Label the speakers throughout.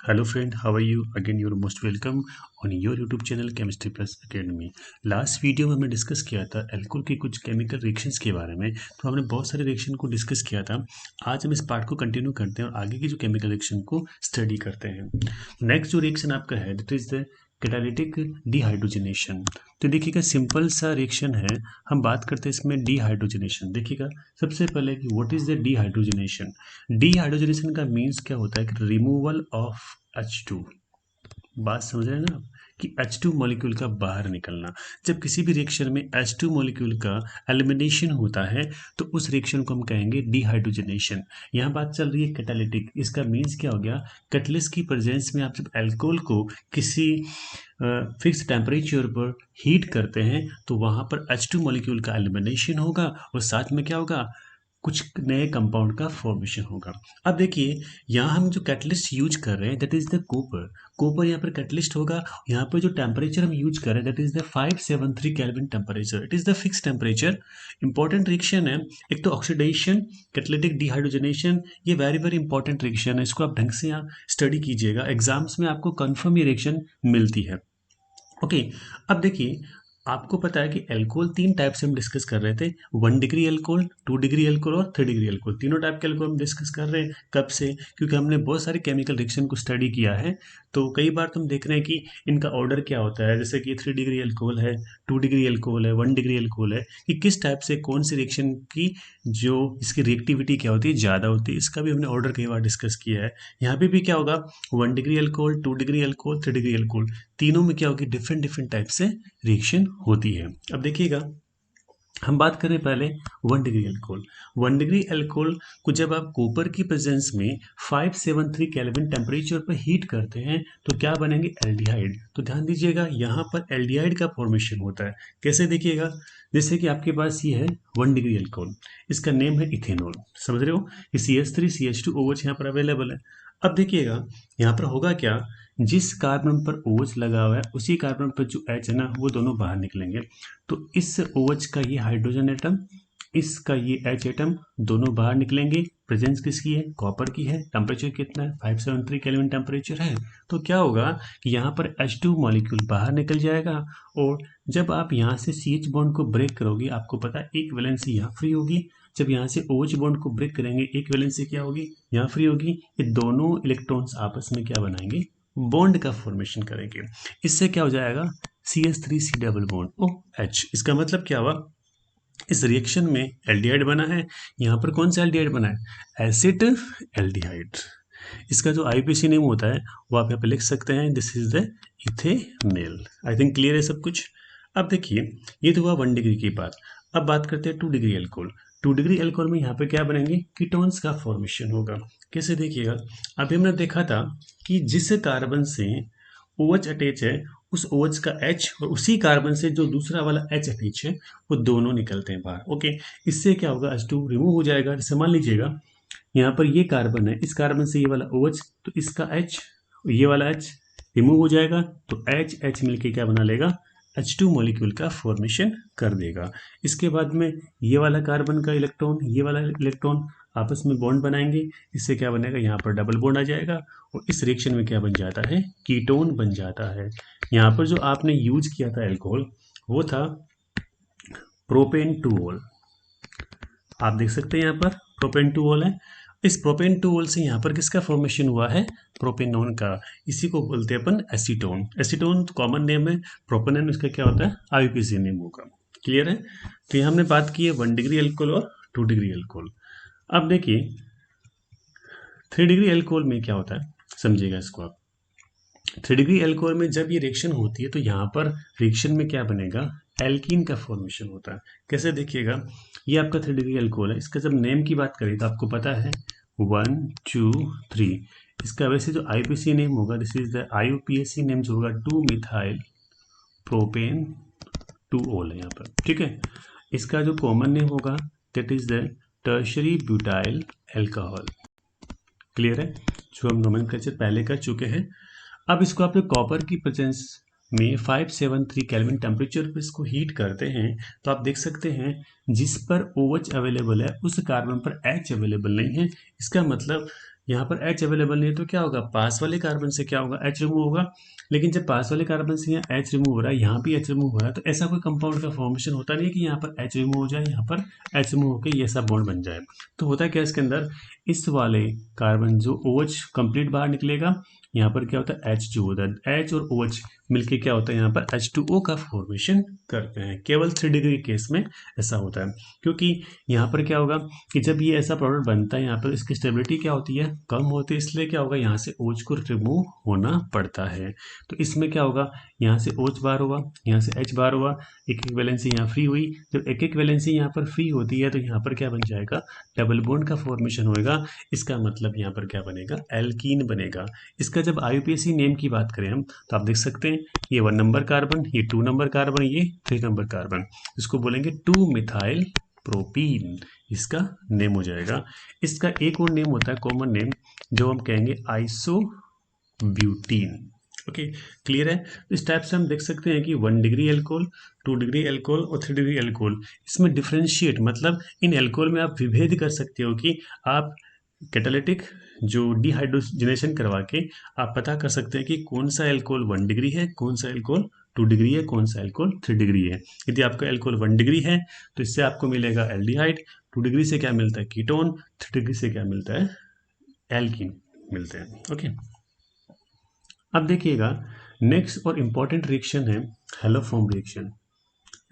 Speaker 1: Hello friend, how are you? Again, you're most welcome on your YouTube channel Chemistry Plus Academy. Last video में हमने discuss किया था alcohol के कुछ chemical reactions के बारे में। तो हमने बहुत सारे रिएक्शन को डिस्कस किया था। आज हम इस पार्ट को कंटिन्यू करते हैं और आगे की जो केमिकल रिएक्शन को स्टडी करते हैं। नेक्स्ट जो रिएक्शन आपका है that is the catalytic dehydrogenation. तो देखिएगा सिंपल सा रिएक्शन है। हम बात करते हैं इसमें डिहाइड्रोजनेशन। देखिएगा सबसे पहले कि what is the dehydrogenation. Dehydrogenation का मीन्स क्या होता है कि रिमूवल ऑफ H2। बात समझ रहे हैं ना आप कि H2 मॉलिक्यूल का बाहर निकलना। जब किसी भी रिएक्शन में H2 मॉलिक्यूल का एलिमिनेशन होता है तो उस रिएक्शन को हम कहेंगे डिहाइड्रोजनेशन। यहाँ बात चल रही है कैटालिटिक। इसका मीन्स क्या हो गया, कैटलिस्ट की प्रेजेंस में आप जब अल्कोहल को किसी फिक्स टेम्परेचर पर हीट करते हैं तो वहाँ पर H2 मॉलिक्यूल का एलिमिनेशन होगा और साथ में क्या होगा, कुछ नए कंपाउंड का फॉर्मेशन होगा। अब देखिए यहाँ हम जो कैटलिस्ट यूज कर रहे हैं दैट इज द कोपर। कोपर यहाँ पर कैटलिस्ट होगा। यहाँ पर जो टेम्परेचर हम यूज कर रहे हैं that is the 573 kelvin temperature. It is the fix temperature. Important reaction है। एक तो ऑक्सीडेशन, कैटालिटिक डिहाइड्रोजनेशन, ये वेरी वेरी इंपॉर्टेंट रिएक्शन है। इसको आप ढंग से यहाँ स्टडी कीजिएगा, एग्जाम्स में आपको कन्फर्म ये रिएक्शन मिलती है। ओके अब देखिए आपको पता है कि अल्कोहल तीन टाइप से हम डिस्कस कर रहे थे, 1 डिग्री अल्कोहल, 2 डिग्री अल्कोहल और 3 डिग्री अल्कोहल। तीनों टाइप के अल्कोहल हम डिस्कस कर रहे हैं। कब से? क्योंकि हमने बहुत सारे केमिकल रिएक्शन को स्टडी किया है। तो कई बार तुम देख रहे हैं कि इनका ऑर्डर क्या होता है, जैसे कि 3 डिग्री अल्कोहल है, 2 डिग्री अल्कोहल है, 1 डिग्री अल्कोहल है, कि किस टाइप से कौन सी रिएक्शन की जो इसकी रिएक्टिविटी क्या होती है, ज़्यादा होती है। इसका भी हमने ऑर्डर कई बार डिस्कस किया है। यहाँ पे भी क्या होगा, 1 degree alcohol, 2 degree alcohol, 3 degree alcohol, तीनों में क्या होगी, डिफरेंट डिफरेंट टाइप से रिएक्शन होती है। अब देखिएगा हम बात करें पहले 1 डिग्री अल्कोहल। 1 डिग्री अल्कोहल को जब आप कॉपर की प्रेजेंस में 573 केल्विन टेम्परेचर पर हीट करते हैं तो क्या बनेंगे, एल्डिहाइड। तो ध्यान दीजिएगा यहाँ पर एल्डिहाइड का फॉर्मेशन होता है। कैसे देखिएगा, जैसे कि आपके पास ये है 1 डिग्री अल्कोहल, इसका नेम है इथेनॉल। समझ रहे हो कि CH3 CH2 OH यहाँ पर अवेलेबल है। अब देखिएगा यहाँ पर होगा क्या, जिस कार्बन पर OH लगा हुआ है उसी कार्बन पर जो H है ना वो दोनों बाहर निकलेंगे। तो इस OH का ये हाइड्रोजन एटम, इसका ये H एटम, दोनों बाहर निकलेंगे। प्रेजेंस किसकी है, कॉपर की है। टेम्परेचर कितना है, 573 केल्विन टेम्परेचर है। तो क्या होगा कि यहाँ पर H2 मॉलिक्यूल बाहर निकल जाएगा और जब आप यहाँ से CH बॉन्ड को ब्रेक करोगे आपको पता है एक वैलेंसी यहाँ फ्री होगी। जब यहाँ से OH बॉन्ड को ब्रेक करेंगे एक वैलेंसी क्या होगी, यहाँ फ्री होगी। ये दोनों इलेक्ट्रॉन्स आपस में क्या बनाएंगे, बॉन्ड का फॉर्मेशन करेंगे। इससे क्या हो जाएगा, CH3C डबल बॉन्ड OH। इसका मतलब क्या हुआ, इस रिएक्शन में एल्डिहाइड बना है। यहाँ पर कौन सा एल्डिहाइड बना है, एसिड एल्डिहाइड। इसका जो IUPAC नेम होता है वो आप यहाँ पे लिख सकते हैं, this is the ethanol. I think clear है सब कुछ। अब देखिए ये तो हुआ 1 डिग्री की बात। अब बात करते हैं 2 डिग्री अल्कोहल। 2 डिग्री अल्कोहल में यहाँ पे क्या बनेंगे, कीटोन्स का फॉर्मेशन होगा। कैसे देखिएगा, अभी हमने देखा था कि जिस कार्बन से OH अटैच है उस OH का H और उसी कार्बन से जो दूसरा वाला H अटैच है वो दोनों निकलते हैं बाहर। ओके इससे क्या होगा, H2 रिमूव हो जाएगा। जैसे मान लीजिएगा यहाँ पर ये कार्बन है, इस कार्बन से ये वाला OH, तो इसका H और ये वाला H रिमूव हो जाएगा तो H मिलके क्या बना लेगा, H2 मॉलिक्यूल का फॉर्मेशन कर देगा। इसके बाद में ये वाला कार्बन का इलेक्ट्रॉन, ये वाला इलेक्ट्रॉन आपस में बॉन्ड बनाएंगे। इससे क्या बनेगा, यहाँ पर डबल बॉन्ड आ जाएगा और इस रिएक्शन में क्या बन जाता है, कीटोन बन जाता है। यहाँ पर जो आपने यूज किया था अल्कोहल वो था प्रोपेन-2-ओल। आप देख सकते हैं यहाँ पर प्रोपेन-2-ओल है। इस प्रोपेन-2-ओल से यहाँ पर किसका फॉर्मेशन हुआ है, प्रोपेनॉन का। इसी को बोलते हैं अपन एसीटोन। एसीटोन कॉमन नेम है, प्रोपेनॉन इसका क्या होता है, IUPAC नेम होगा। क्लियर है। तो ये हमने बात की है 1 डिग्री अल्कोहल और 2 डिग्री अल्कोहल। अब देखिए 3 डिग्री अल्कोहल में क्या होता है, समझिएगा इसको आप। 3 डिग्री अल्कोहल में जब ये रिएक्शन होती है तो यहाँ पर रिएक्शन में क्या बनेगा, एल्कीन का फॉर्मेशन होता है। कैसे देखिएगा, ये आपका 3 डिग्री अल्कोहल है। इसका जब नेम की बात करें तो आपको पता है 1 2 3। इसका वैसे जो IUPAC नेम होगा, this is the IUPAC name जो होगा 2 मिथाइल प्रोपेन 2-ओल है यहाँ पर। ठीक है, इसका जो कॉमन नेम होगा that is the tertiary butyl alcohol. Clear है, जो हम नोमेनक्लेचर पहले कर चुके हैं। अब इसको आप कॉपर की प्रेजेंस में 573 केल्विन टेम्परेचर पर इसको हीट करते हैं तो आप देख सकते हैं जिस पर OH अवेलेबल है उस कार्बन पर H अवेलेबल नहीं है। इसका मतलब यहाँ पर H अवेलेबल नहीं है तो क्या होगा, पास वाले कार्बन से क्या होगा, H रिमूव होगा। लेकिन जब पास वाले कार्बन से यहाँ H रिमूव हो रहा है, यहाँ भी H रिमूव हो रहा है, तो ऐसा कोई कंपाउंड का फॉर्मेशन होता नहीं है कि यहाँ पर H रिमूव हो जाए, यहाँ पर H रिमूव होकर ये ऐसा बॉन्ड बन जाए। तो होता है क्या इसके अंदर, इस वाले कार्बन जो OH कंप्लीट बाहर निकलेगा, यहाँ पर क्या होता है H जो होता है, H और OH मिलके क्या होता है, यहाँ पर H2O का फॉर्मेशन करते हैं। केवल 3 डिग्री केस में ऐसा होता है, क्योंकि यहाँ पर क्या होगा कि जब ये ऐसा प्रोडक्ट बनता है, यहाँ पर इसकी स्टेबिलिटी क्या होती है, कम होती है, इसलिए क्या होगा, यहाँ से OH को रिमूव होना पड़ता है। तो इसमें क्या होगा, यहाँ से OH बाहर हुआ, यहाँ से H बाहर हुआ, एक एक वैलेंसी यहाँ फ्री हुई। जब एक एक वैलेंसी यहाँ पर फ्री होती है तो यहाँ पर क्या बन जाएगा, डबल बॉन्ड का फॉर्मेशन होएगा। इसका मतलब यहाँ पर क्या बनेगा, एल्कीन बनेगा। इसका जब IUPAC नेम की बात करें हम, तो आप देख सकते हैं ये 1 नंबर कार्बन, ये 2 नंबर कार्बन, ये 3 नंबर कार्बन, इसको बोलेंगे 2 मिथाइल प्रोपीन, इसका नेम हो जाएगा। इसका एक और नेम होता है कॉमन नेम, जो हम कहेंगे आइसोब्यूटीन। ओके, क्लियर है। तो इस टाइप से हम देख सकते हैं कि 1 डिग्री एल्कोहल, 2 डिग्री एल्कोहल और 3 डिग्री एल्कोहल, इसमें डिफ्रेंशिएट मतलब इन एल्कोहल में आप विभेद कर सकते हो कि आप कैटालिटिक जो डिहाइड्रोजनेशन करवा के आप पता कर सकते हैं कि कौन सा एल्कोहल 1 डिग्री है, कौन सा एल्कोहल 2 डिग्री है, कौन सा एल्कोहल 3 डिग्री है। यदि आपका एल्कोहल 1 डिग्री है तो इससे आपको मिलेगा एल्डिहाइड, 2 डिग्री से क्या मिलता है, कीटोन, 3 डिग्री से क्या मिलता है, एल्कीन मिलते हैं। ओके, अब देखिएगा नेक्स्ट और इम्पॉर्टेंट रिएक्शन है haloform reaction.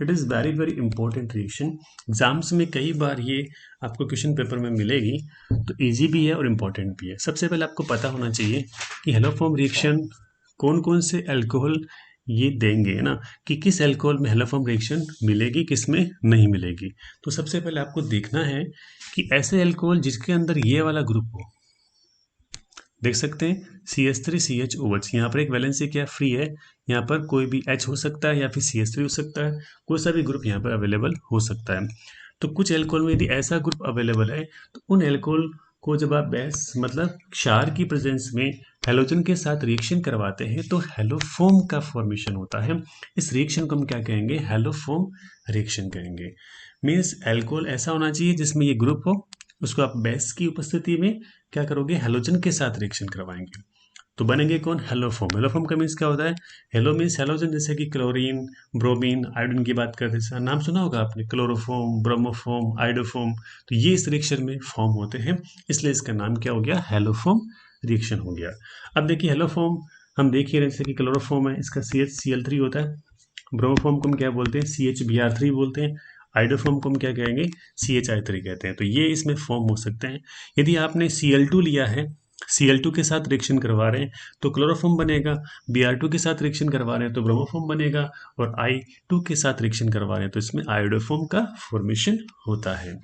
Speaker 1: It is very very important reaction. Exams में कई बार ये आपको क्वेश्चन पेपर में मिलेगी, तो इजी भी है और इम्पॉर्टेंट भी है। सबसे पहले आपको पता होना चाहिए कि हैलोफॉर्म रिएक्शन कौन कौन से अल्कोहल ये देंगे, है ना, कि किस अल्कोहल में हैलोफॉर्म रिएक्शन मिलेगी, किस में नहीं मिलेगी। तो सबसे पहले आपको देखना है कि ऐसे अल्कोहल जिसके अंदर ये वाला ग्रुप हो, देख सकते हैं CH3CHOH, यहाँ पर एक वैलेंसी क्या फ्री है, यहाँ पर कोई भी H हो सकता है या फिर CH3 हो सकता है, कोई सा भी ग्रुप यहाँ पर अवेलेबल हो सकता है। तो कुछ एल्कोहल में यदि ऐसा ग्रुप अवेलेबल है तो उन एल्कोहल को जब आप बेस मतलब क्षार की प्रेजेंस में हैलोजन के साथ रिएक्शन करवाते हैं तो हैलोफॉर्म का फॉर्मेशन होता है। इस रिएक्शन को हम क्या कहेंगे, हैलोफॉर्म रिएक्शन कहेंगे। मीन्स एल्कोहल ऐसा होना चाहिए जिसमें ये ग्रुप हो, उसको आप बेस की उपस्थिति में क्या करोगे, हैलोजन के साथ रिएक्शन करवाएंगे, तो बनेंगे कौन, हैलोफॉर्म। हैलोफॉर्म का मीन्स क्या होता है, हेलो मीन्स हैलोजन, जैसे कि क्लोरीन, ब्रोमीन, आयोडीन की बात करते हैं, नाम सुना होगा आपने, क्लोरोफॉर्म, ब्रोमोफॉर्म, आयोडोफॉर्म, तो ये इस रिएक्शन में फॉर्म होते हैं, इसलिए इसका नाम क्या हो गया, हैलोफॉर्म रिएक्शन हो गया। अब देखिए हैलोफॉर्म हम देख ही रहे, जैसे कि क्लोरोफॉर्म है, इसका CHCl3 होता है, ब्रोमोफॉर्म को हम क्या बोलते हैं, CHBr3 बोलते हैं, आइडोफॉर्म को हम क्या कहेंगे, CHI3 कहते हैं। तो ये इसमें फॉर्म हो सकते हैं। यदि आपने Cl2 लिया है, Cl2 के साथ रिएक्शन करवा रहे हैं तो क्लोरोफॉर्म बनेगा, Br2 के साथ रिएक्शन करवा रहे हैं तो ब्रोमोफॉर्म बनेगा, और I2 के साथ रिएक्शन करवा रहे हैं तो इसमें आयोडोफॉर्म का फॉर्मेशन होता है।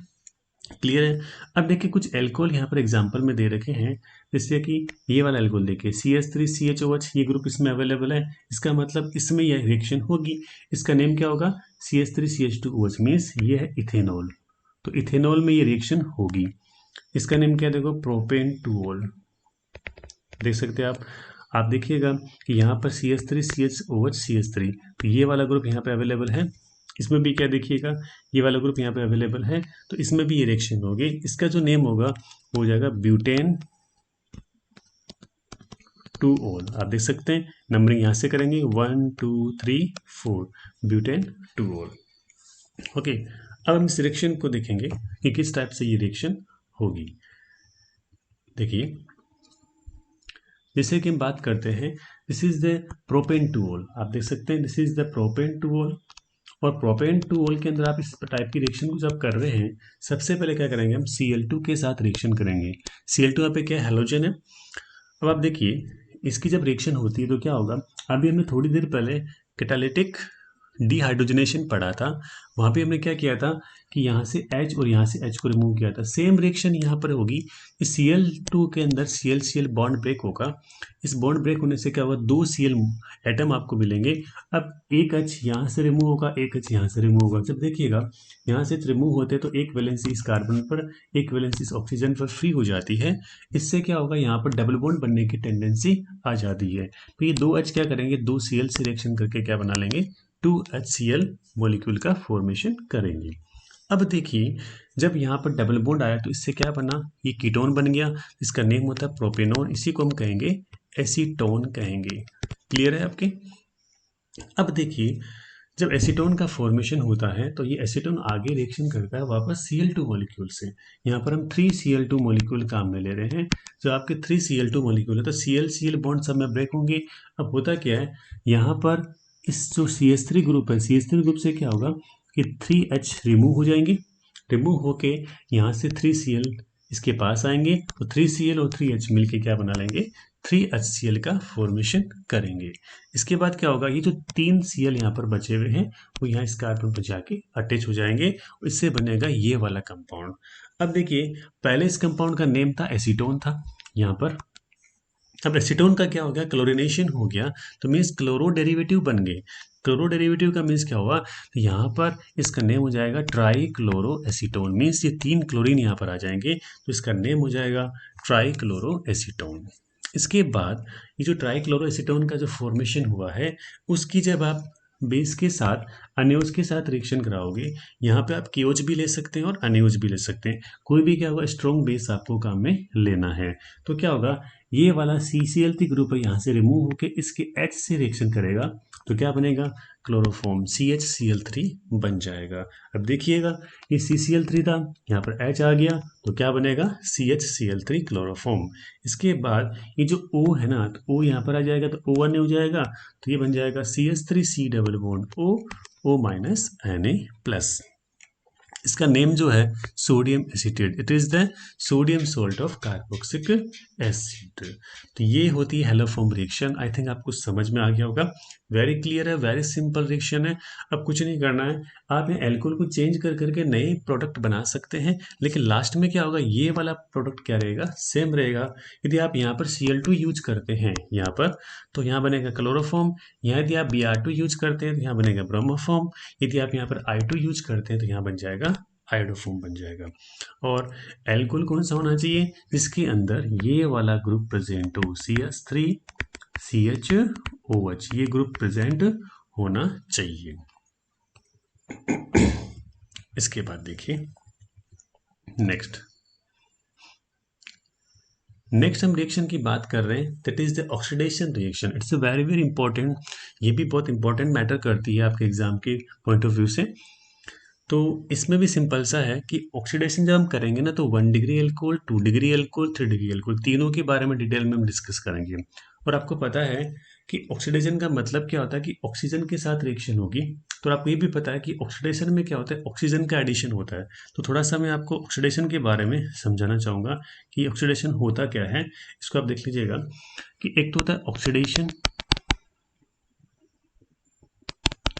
Speaker 1: क्लियर है। अब देखिए कुछ एल्कोहल यहाँ पर एग्जांपल में दे रखे हैं, जैसे कि ये वाला एल्कोहल देखिए CH3CHOH, ये ग्रुप इसमें अवेलेबल है, इसका मतलब इसमें यह रिएक्शन होगी। इसका नेम क्या होगा, CH3CH2OH, मीन्स ये है इथेनॉल, तो इथेनॉल में ये रिएक्शन होगी। इसका नेम क्या देखो, प्रोपेन-2-ऑल, देख सकते हैं आप देखिएगा कि यहाँ पर CH3CHOH CH3, तो ये वाला ग्रुप यहाँ पे अवेलेबल है, इसमें भी क्या देखिएगा, ये वाला ग्रुप यहाँ पे अवेलेबल है, तो इसमें भी ये रिएक्शन होगी। इसका जो नेम होगा हो जाएगा ब्यूटेन-2-ऑल, आप देख सकते हैं नंबरिंग यहाँ से करेंगे 1 2 3 4, ब्यूटेन-2-ऑल। ओके, अब हम इस रिएक्शन को देखेंगे कि किस टाइप से ये रिएक्शन होगी। देखिए जैसे कि हम बात करते हैं, दिस इज द प्रोपेन-2-ऑल, आप देख सकते हैं दिस इज द प्रोपेन-2-ऑल, और प्रोपेन-2-ऑल के अंदर आप इस टाइप की रिएक्शन को जब कर रहे हैं, सबसे पहले क्या करेंगे, हम Cl2 के साथ रिएक्शन करेंगे। Cl2 यहाँ पे क्या है, हैलोजन है। अब आप देखिए इसकी जब रिएक्शन होती है तो क्या होगा, अभी हमने थोड़ी देर पहले कैटालिटिक डिहाइड्रोजनेशन पढ़ा था, वहाँ पे हमने क्या किया था कि यहाँ से H और यहाँ से H को रिमूव किया था। सेम रिएक्शन यहाँ पर होगी, इस Cl2 के अंदर Cl बॉन्ड ब्रेक होगा, इस बॉन्ड ब्रेक होने से क्या होगा, 2 Cl एटम आपको मिलेंगे। अब एक H यहाँ से रिमूव होगा, एक H यहाँ से रिमूव होगा। जब देखिएगा यहाँ से रिमूव होते हैं तो एक वैलेंसी इस कार्बन पर, एक वैलेंसी इस ऑक्सीजन पर फ्री हो जाती है। इससे क्या होगा, यहाँ पर डबल बॉन्ड बनने की टेंडेंसी आ जाती है। तो ये 2 H क्या करेंगे, 2 Cl से रिएक्शन करके क्या बना लेंगे, 2HCl मॉलिक्यूल का फॉर्मेशन करेंगे। अब देखिए, जब यहाँ पर डबल बॉन्ड आया तो इससे क्या बना, ये कीटोन बन गया, इसका नेम होता है प्रोपेनॉन, इसी को हम कहेंगे एसीटोन कहेंगे। क्लियर है आपके? अब देखिए, जब एसीटोन का फॉर्मेशन होता है तो ये एसीटोन आगे रिएक्शन करता है वापस Cl2 मॉलिक्यूल से। यहाँ पर हम 3Cl2 मॉलिक्यूल काम में ले रहे हैं। जो आपके 3Cl2 मॉलिक्यूल है तो Cl बॉन्ड सब में ब्रेक होंगे। अब होता क्या है, यहाँ पर इस जो CH3 ग्रुप है, CH3 ग्रुप से क्या होगा कि 3H रिमूव हो जाएंगे, रिमूव होके यहाँ से 3Cl इसके पास आएंगे तो 3Cl और 3H मिलके क्या बना लेंगे, 3HCl का फॉर्मेशन करेंगे। इसके बाद क्या होगा, ये जो 3Cl यहाँ पर बचे हुए हैं वो यहाँ इस कार्बन पर जाके अटैच हो जाएंगे, इससे बनेगा ये वाला कंपाउंड। अब देखिए, पहले इस कंपाउंड का नेम था एसीटोन था यहाँ पर। अब एसीटोन का क्या हो गया, क्लोरिनेशन हो गया तो मीन्स क्लोरो डेरिवेटिव बन गए। क्लोरो डेरिवेटिव का मीन्स क्या हुआ, तो यहाँ पर इसका नेम हो जाएगा ट्राई क्लोरो एसीटोन, मीन्स ये 3 क्लोरीन यहाँ पर आ जाएंगे तो इसका नेम हो जाएगा ट्राई क्लोरो एसीटोन। इसके बाद ये जो ट्राई क्लोरो एसीटोन का जो फॉर्मेशन हुआ है उसकी जब आप बेस के साथ अनयोज के साथ रिएक्शन कराओगे, यहाँ पे आप केओज भी ले सकते हैं और अनयोज भी ले सकते हैं, कोई भी क्या होगा स्ट्रॉन्ग बेस आपको काम में लेना है। तो क्या होगा, ये वाला CCl3 ग्रुप है यहाँ से रिमूव होके इसके H से रिएक्शन करेगा तो क्या बनेगा, क्लोरोफॉर्म CHCl3 बन जाएगा। अब देखिएगा, ये CCl3 था, यहाँ पर H आ गया तो क्या बनेगा, CHCl3 क्लोरोफॉर्म। इसके बाद ये जो O है ना, तो O यहाँ पर आ जाएगा तो O1 हो जाएगा तो ये बन जाएगा CH3C double bond O minus Na+। इसका नेम जो है sodium acetate, it is the sodium salt of carboxylic acid. तो ये होती है हेलोफॉर्म रिएक्शन। आई थिंक आपको समझ में आ गया होगा, वेरी क्लियर है, वेरी सिंपल रिएक्शन है। अब कुछ नहीं करना है, आप यहाँ एल्कोहल को चेंज कर करके नए प्रोडक्ट बना सकते हैं, लेकिन लास्ट में क्या होगा, ये वाला प्रोडक्ट क्या रहेगा, सेम रहेगा। यदि आप यहाँ पर Cl2 यूज करते हैं यहाँ पर तो यहाँ बनेगा क्लोरोफॉर्म, यहाँ यदि आप Br2 यूज करते हैं तो यहाँ बनेगा ब्रोमोफॉर्म, यदि आप यहाँ पर I2 यूज करते हैं तो यहाँ बन जाएगा आयोडोफॉर्म बन जाएगा। और एल्कोहल कौन सा होना चाहिए, जिसके अंदर ये वाला ग्रुप प्रेजेंट हो, CH3 CHOH, ये ग्रुप प्रेजेंट होना चाहिए। इसके बाद देखिए नेक्स्ट हम रिएक्शन की बात कर रहे हैं, that is the oxidation reaction. It's a very very important, ये भी बहुत इंपॉर्टेंट मैटर करती है आपके एग्जाम के पॉइंट ऑफ व्यू से। तो इसमें भी सिंपल सा है कि ऑक्सीडेशन जब हम करेंगे ना तो 1 degree alcohol, 2 degree alcohol, 3 degree alcohol, तीनों के बारे में डिटेल में हम डिस्कस करेंगे। और आपको पता है कि ऑक्सीडेशन का मतलब क्या होता है कि ऑक्सीजन के साथ रिएक्शन होगी। तो आपको ये भी पता है कि ऑक्सीडेशन में क्या होता है, ऑक्सीजन का एडिशन होता है। तो थोड़ा सा मैं आपको ऑक्सीडेशन के बारे में समझाना चाहूँगा कि ऑक्सीडेशन होता क्या है। इसको आप देख लीजिएगा कि एक तो होता है ऑक्सीडेशन,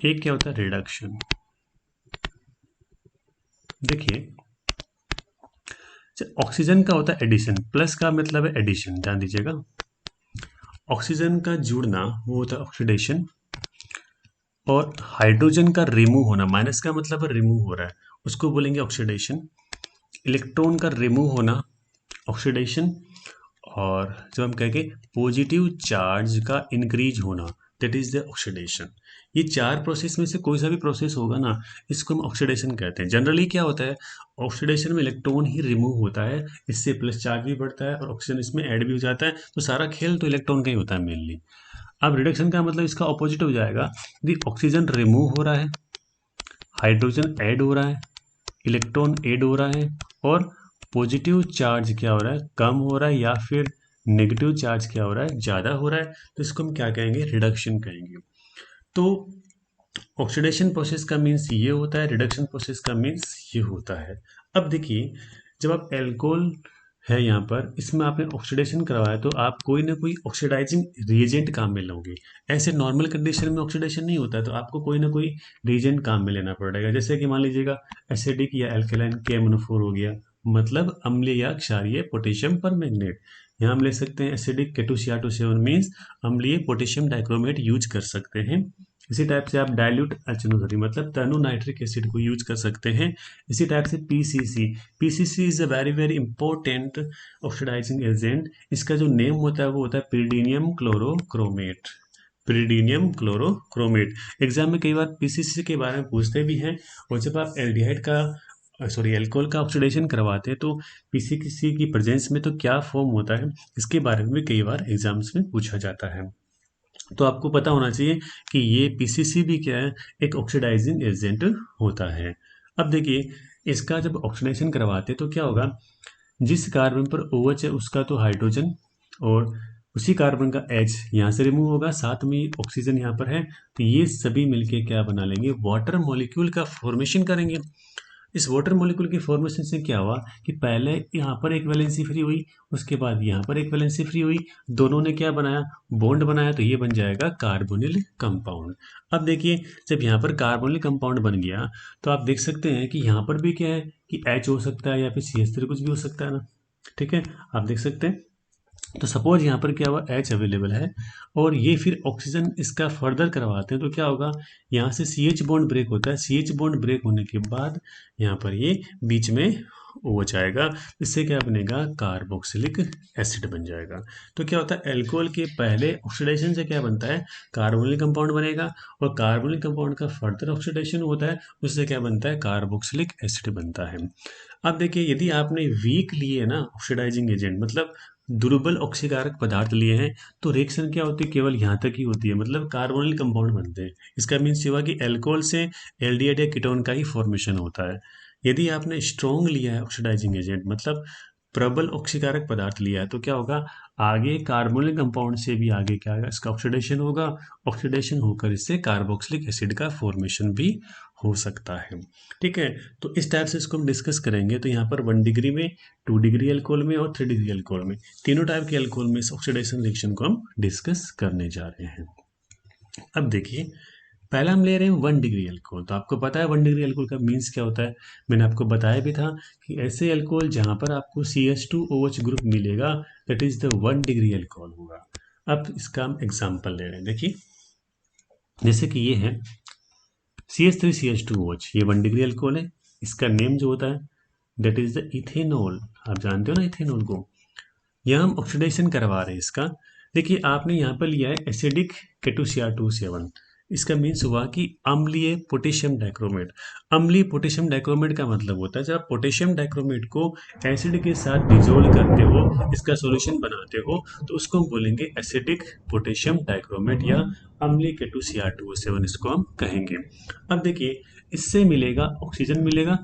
Speaker 1: एक क्या होता है रिडक्शन। देखिए, ऑक्सीजन का होता है एडिशन, प्लस का मतलब है एडिशन, ध्यान दीजिएगा। ऑक्सीजन का जुड़ना वो होता है ऑक्सीडेशन, और हाइड्रोजन का रिमूव होना, माइनस का मतलब है रिमूव हो रहा है, उसको बोलेंगे ऑक्सीडेशन। इलेक्ट्रॉन का रिमूव होना ऑक्सीडेशन, और जब हम कहेंगे पॉजिटिव चार्ज का इंक्रीज होना, दैट इज द ऑक्सीडेशन। ये 4 प्रोसेस में से कोई सा भी प्रोसेस होगा ना, इसको हम ऑक्सीडेशन कहते हैं। जनरली क्या होता है, ऑक्सीडेशन में इलेक्ट्रॉन ही रिमूव होता है, इससे प्लस चार्ज भी बढ़ता है और ऑक्सीजन इसमें ऐड भी हो जाता है, तो सारा खेल तो इलेक्ट्रॉन का ही होता है मेनली। अब रिडक्शन का मतलब इसका ऑपोजिट हो जाएगा, यदि ऑक्सीजन रिमूव हो रहा है, हाइड्रोजन ऐड हो रहा है, इलेक्ट्रॉन ऐड हो रहा है, और पॉजिटिव चार्ज क्या हो रहा है, कम हो रहा है, या फिर नेगेटिव चार्ज क्या हो रहा है, ज़्यादा हो रहा है, तो इसको हम क्या कहेंगे, रिडक्शन कहेंगे। तो ऑक्सीडेशन प्रोसेस का मीन्स ये होता है, रिडक्शन प्रोसेस का मीन्स ये होता है। अब देखिए, जब आप एल्कोहल है यहाँ पर, इसमें आपने ऑक्सीडेशन करवाया तो आप कोई ना कोई ऑक्सीडाइजिंग रिएजेंट काम में लोगे। ऐसे नॉर्मल कंडीशन में ऑक्सीडेशन नहीं होता है, तो आपको कोई ना कोई रिएजेंट काम में लेना पड़ेगा। जैसे कि मान लीजिएगा एसिडिक या एल्केलाइन KMnO4 हो गया, मतलब अम्लीय या क्षारीय पोटेशियम परमैंगनेट। यहाँ हम ले सकते हैं एसिडिक K2Cr2 मीन्स अम्लीय पोटेशियम डाइक्रोमेट यूज कर सकते हैं। इसी टाइप से आप डाइल्यूट एल्चिनोसरी मतलब तनु नाइट्रिक एसिड को यूज कर सकते हैं। इसी टाइप से PCC is a very very important oxidizing agent. इसका जो नेम होता है वो होता है pyridinium chlorochromate, pyridinium chlorochromate. Exam में कई बार पीसीसी के बारे में पूछते भी हैं, और जब आप एल्डिहाइड का सॉरी एल्कोहल का ऑक्सीडेशन करवाते हैं तो पीसीसी की प्रेजेंस में तो क्या फॉर्म होता है, इसके बारे में भी कई बार एग्जाम्स में पूछा जाता है। तो आपको पता होना चाहिए कि ये पीसीसी भी क्या है, एक ऑक्सीडाइजिंग एजेंट होता है। अब देखिए इसका जब ऑक्सीडेशन करवाते हैं तो क्या होगा, जिस कार्बन पर OH है उसका तो हाइड्रोजन और उसी कार्बन का H यहाँ से रिमूव होगा, साथ में ऑक्सीजन यहाँ पर है, तो ये सभी मिलके क्या बना लेंगे, वाटर मॉलिक्यूल का फॉर्मेशन करेंगे। इस वाटर मॉलिक्यूल की फॉर्मेशन से क्या हुआ कि पहले यहाँ पर एक वैलेंसी फ्री हुई, उसके बाद यहाँ पर एक वैलेंसी फ्री हुई, दोनों ने क्या बनाया, बॉन्ड बनाया, तो ये बन जाएगा कार्बोनिल कंपाउंड। अब देखिए जब यहाँ पर कार्बोनिल कंपाउंड बन गया तो आप देख सकते हैं कि यहाँ पर भी क्या है कि H हो सकता है या फिर CH3 कुछ भी हो सकता है ना, ठीक है, आप देख सकते हैं। तो सपोज यहाँ पर क्या हुआ, H अवेलेबल है और ये फिर ऑक्सीजन इसका फर्दर करवाते हैं तो क्या होगा, यहाँ से CH बॉन्ड ब्रेक होता है, CH बॉन्ड ब्रेक होने के बाद यहाँ पर ये बीच में OH आएगा, इससे क्या बनेगा, कार्बोक्सिलिक एसिड बन जाएगा। तो क्या होता है, एल्कोहल के पहले ऑक्सीडेशन से क्या बनता है, कार्बोनिल कंपाउंड बनेगा और कार्बोनिल कंपाउंड का फर्दर ऑक्सीडेशन होता है, उससे क्या बनता है, कार्बोक्सिलिक एसिड बनता है। अब देखिए यदि आपने वीक लिए ना ऑक्सीडाइजिंग एजेंट, मतलब दुर्बल ऑक्सीकारक पदार्थ लिए हैं, तो रिएक्शन क्या होती है, केवल यहाँ तक ही होती है, मतलब कार्बोनिल कंपाउंड बनते हैं। इसका मीन्स ये हुआ कि एल्कोहल से एल्डिहाइड या कीटोन का ही फॉर्मेशन होता है। यदि आपने स्ट्रॉन्ग लिया है ऑक्सीडाइजिंग एजेंट, मतलब प्रबल ऑक्सीकारक पदार्थ लिया है, तो क्या होगा, आगे कार्बोनिल कंपाउंड से भी आगे क्या होगा, इसका ऑक्सीडेशन होगा, ऑक्सीडेशन होकर इससे कार्बोक्सिलिक एसिड का फॉर्मेशन भी हो सकता है। ठीक है, तो इस टाइप से इसको हम डिस्कस करेंगे। तो यहाँ पर 1 डिग्री में, 2 डिग्री अल्कोहल में और 3 डिग्री अल्कोहल में, तीनों टाइप के अल्कोहल में इस ऑक्सीडेशन रिएक्शन को हम डिस्कस करने जा रहे हैं। अब देखिए पहला हम ले रहे हैं 1 डिग्री अल्कोहल। तो आपको पता है 1 डिग्री अल्कोहल का मीन्स क्या होता है, मैंने आपको बताया भी था कि ऐसे अल्कोहल जहाँ पर आपको CH2OH ग्रुप मिलेगा, that is the 1 degree alcohol होगा। अब इसका हम एग्जाम्पल ले रहे हैं, देखिए जैसे कि ये है CH3CH2OH, ये 1 डिग्री अल्कोहल है, इसका नेम जो होता है दैट इज द इथेनॉल। आप जानते हो ना इथेनॉल को, यहाँ हम ऑक्सीडेशन करवा रहे हैं इसका। देखिए आपने यहाँ पर लिया है एसिडिक K2Cr2O7, इसका मीन्स हुआ कि अम्लीय पोटेशियम डाइक्रोमेट। अम्लीय पोटेशियम डाइक्रोमेट का मतलब होता है जब आप पोटेशियम डाइक्रोमेट को एसिड के साथ डिजोल्व करते हो, इसका सॉल्यूशन बनाते हो, तो उसको हम बोलेंगे एसिडिक पोटेशियम डाइक्रोमेट या अम्लीय K2Cr2O7 इसको हम कहेंगे। अब देखिए इससे मिलेगा ऑक्सीजन मिलेगा।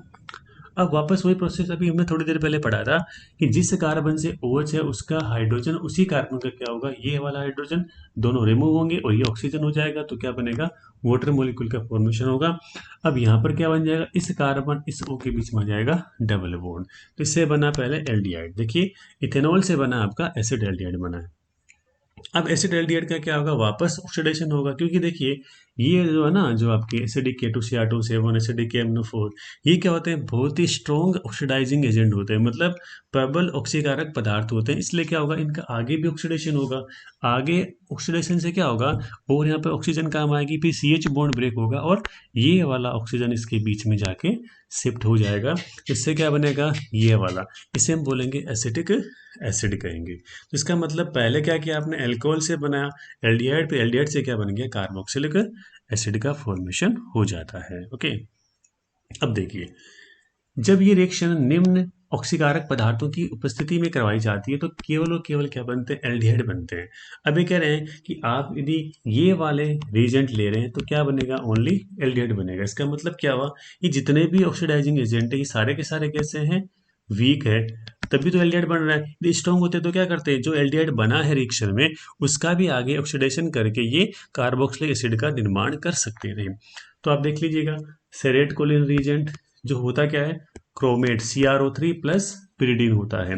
Speaker 1: अब वापस वही प्रोसेस अभी हमने थोड़ी देर पहले पढ़ा था कि जिस कार्बन से OH है उसका हाइड्रोजन उसी कार्बन का क्या होगा, ये वाला हाइड्रोजन, दोनों रिमूव होंगे और ये ऑक्सीजन हो जाएगा, तो क्या बनेगा, वाटर मॉलिक्यूल का फॉर्मेशन होगा। अब यहाँ पर क्या बन जाएगा, इस कार्बन इस O के बीच में आ जाएगा डबल बॉन्ड, तो इससे बना पहले एल्डिहाइड। देखिए इथेनॉल से बना आपका एसिड एल्डिहाइड बना है। अब एसिड एल्डिहाइड का क्या होगा, वापस ऑक्सीडेशन होगा, क्योंकि देखिए ये जो है ना, जो आपके एसिडिक K2Cr2O7, एसिडिक KMnO4, ये क्या होते हैं, बहुत ही स्ट्रॉन्ग ऑक्सीडाइजिंग एजेंट होते हैं, मतलब प्रबल ऑक्सीकारक पदार्थ होते हैं। इसलिए क्या होगा, इनका आगे भी ऑक्सीडेशन होगा, आगे ऑक्सीडेशन से क्या होगा, और यहाँ पे ऑक्सीजन काम आएगी, फिर CH बॉन्ड ब्रेक होगा और ये वाला ऑक्सीजन इसके बीच में जाके शिफ्ट हो जाएगा, इससे क्या बनेगा, ये वाला, इसे हम बोलेंगे एसिटिक एसिड कहेंगे। तो इसका मतलब पहले क्या किया आपने, अल्कोहल से बनाया एल्डिहाइड, पे एल्डिहाइड से क्या बन गया, कार्बोक्सिलिक एसिड का फॉर्मेशन हो जाता है। ओके, अब देखिए जब ये रिएक्शन निम्न ऑक्सीकारक पदार्थों की उपस्थिति में करवाई जाती है तो केवल और केवल क्या बनते हैं, एल्डिहाइड बनते हैं। अब ये कह रहे हैं कि आप यदि ये वाले रिएजेंट ले रहे हैं तो क्या बनेगा, ओनली एल्डिहाइड बनेगा। इसका मतलब क्या हुआ, ये जितने भी ऑक्सीडाइजिंग एजेंट है ये सारे के सारे कैसे हैं, वीक है, तभी तो एल्डिहाइड बन रहा है। यदि स्ट्रॉन्ग होते तो क्या करते हैं, जो एल्डिहाइड बना है रिएक्शन में उसका भी आगे ऑक्सीडेशन करके ये कार्बोक्सिलिक एसिड का निर्माण कर सकते थे। तो आप देख लीजिएगा सेरेट कोलिन रिएजेंट जो होता क्या है, क्रोमेट CrO3 प्लस पिरिडीन होता है।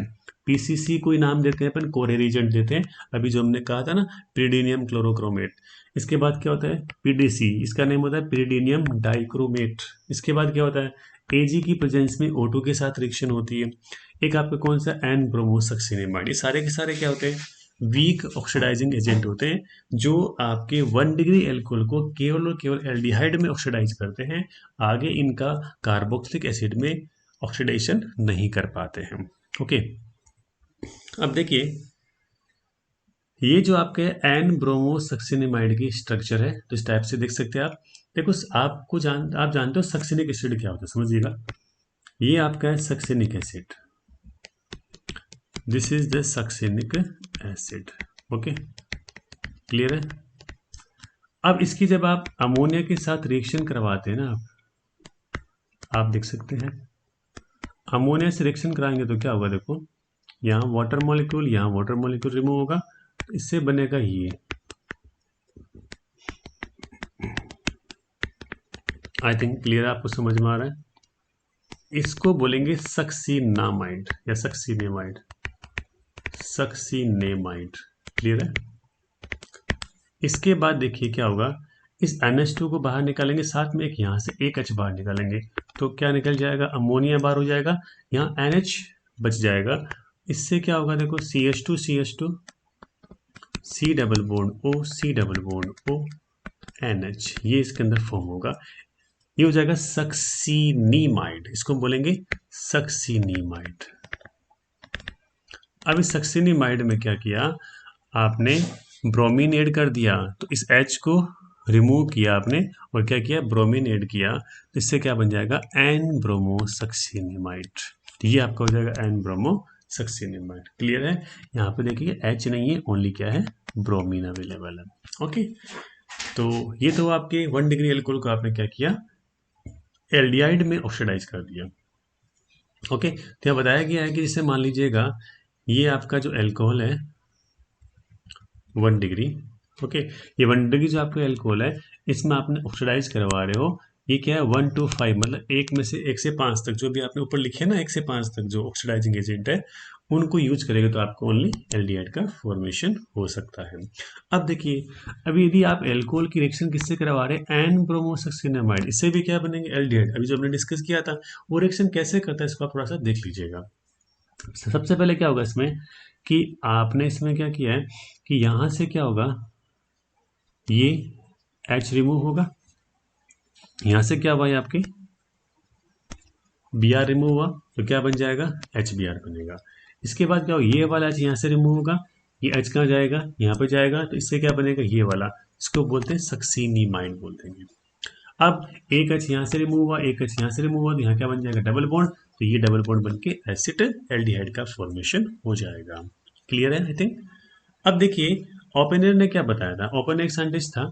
Speaker 1: PCC कोई नाम देते हैं अपन, कोरे रिएजेंट देते हैं, अभी जो हमने कहा था ना पिरिडीनियम क्लोरोक्रोमेट। इसके बाद क्या होता है PDC, इसका नेम होता है पिरिडीनियम डाइक्रोमेट। इसके बाद क्या होता है Ag की प्रेजेंस में O2 के साथ रिएक्शन होती है। एक आपका कौन सा एन ब्रोमोसक्सिनेमाइड। ये सारे के सारे क्या होते हैं, वीक ऑक्सीडाइजिंग एजेंट होते हैं जो आपके 1 डिग्री एल्कोहल को केवल और केवल एल्डिहाइड में ऑक्सीडाइज करते हैं, आगे इनका कार्बोक्सिलिक एसिड में ऑक्सीडेशन नहीं कर पाते हैं। ओके, अब देखिए ये जो आपके एन ब्रोमोसक्सिनेमाइड की स्ट्रक्चर है तो इस टाइप से देख सकते हैं आप। देखो आप जानते हो सक्सिनिक एसिड क्या होता है, समझिएगा। ये आपका है succinic acid, this is the succinic acid. Okay, clear है। अब इसकी जब आप अमोनिया के साथ रिएक्शन करवाते हैं ना, आप देख सकते हैं अमोनिया से रिएक्शन कराएंगे तो क्या होगा, देखो यहाँ वाटर मॉलिक्यूल, यहाँ वाटर मॉलिक्यूल रिमूव होगा, तो इससे बनेगा ये। आई थिंक क्लियर, आपको समझ में आ रहा है। इसको बोलेंगे सक्सीनामाइड या सक्सीनेमाइड, सक्सीनेमाइड। क्लियर है। इसके बाद देखिए क्या होगा, इस NH2 को बाहर निकालेंगे, साथ में एक यहाँ से एक H बाहर निकालेंगे, तो क्या निकल जाएगा, अमोनिया बाहर हो जाएगा, यहाँ NH बच जाएगा। इससे क्या होगा, देखो CH2 CH2 C double bond O C double bond O NH, ये इसके अंदर फॉर्म होगा, ये हो जाएगा सक्सीनीमाइड। इसको हम बोलेंगे सक्सीनीमाइड। अब इस सक्सीनीमाइड में क्या किया आपने, ब्रोमीन ऐड कर दिया, तो इस H को रिमूव किया आपने और क्या किया, ब्रोमीन ऐड किया, तो इससे क्या बन जाएगा, एन ब्रोमो सक्सीनीमाइड। तो ये आपका हो जाएगा एन ब्रोमो सक्सीनीमाइड। क्लियर है। यहाँ पे देखिए H नहीं है, ओनली क्या है, ब्रोमीन अवेलेबल है। ओके, तो ये तो आपके 1 डिग्री एल्कोहल को आपने क्या किया, एल्डिहाइड में ऑक्सीडाइज कर दिया। ओके, तो यहाँ बताया गया है कि जैसे मान लीजिएगा ये आपका जो एल्कोहल है 1 डिग्री, ओके, ये 1 डिग्री जो आपका एल्कोहल है, इसमें आपने ऑक्सीडाइज करवा रहे हो, ये क्या है 1 to 5, मतलब 1 से 5 तक, जो भी आपने ऊपर लिखे ना 1 से 5 तक जो ऑक्सीडाइजिंग एजेंट है, उनको यूज करेंगे तो आपको ओनली एल्डिहाइड का फॉर्मेशन हो सकता है। अब देखिए, अभी यदि आप एल्कोहल की रिएक्शन किससे करवा रहे हैं, एन ब्रोमोसक्सिनामाइड, इससे भी क्या बनेंगे, एल्डिहाइड। अभी जो हमने डिस्कस किया था वो रिएक्शन कैसे करता है, इसको आप थोड़ा सा देख लीजिएगा। सबसे पहले क्या होगा इसमें कि आपने इसमें क्या किया है कि यहाँ से क्या होगा, ये H रिमूव होगा, यहाँ से क्या हुआ, ये आपकी Br रिमूव हुआ, तो क्या बन जाएगा, HBr बनेगा। इसके बाद क्या होगा, ये वाला H यहाँ से रिमूव होगा, ये H कहाँ जाएगा, यहाँ पे जाएगा, तो इससे क्या बनेगा, ये वाला, इसको बोलते हैं सक्सीनीमाइड बोलते हैं। अब एक H यहाँ से रिमूव हुआ, एक H यहाँ से रिमूव हुआ, तो यहाँ क्या बन जाएगा, डबल बॉन्ड, तो ये डबल बॉन्ड बन के एसिड एल्डिहाइड का फॉर्मेशन हो जाएगा। क्लियर है आई थिंक। अब देखिए ओपेनर ने क्या बताया था, ओपेनर एक साइंटिस्ट था,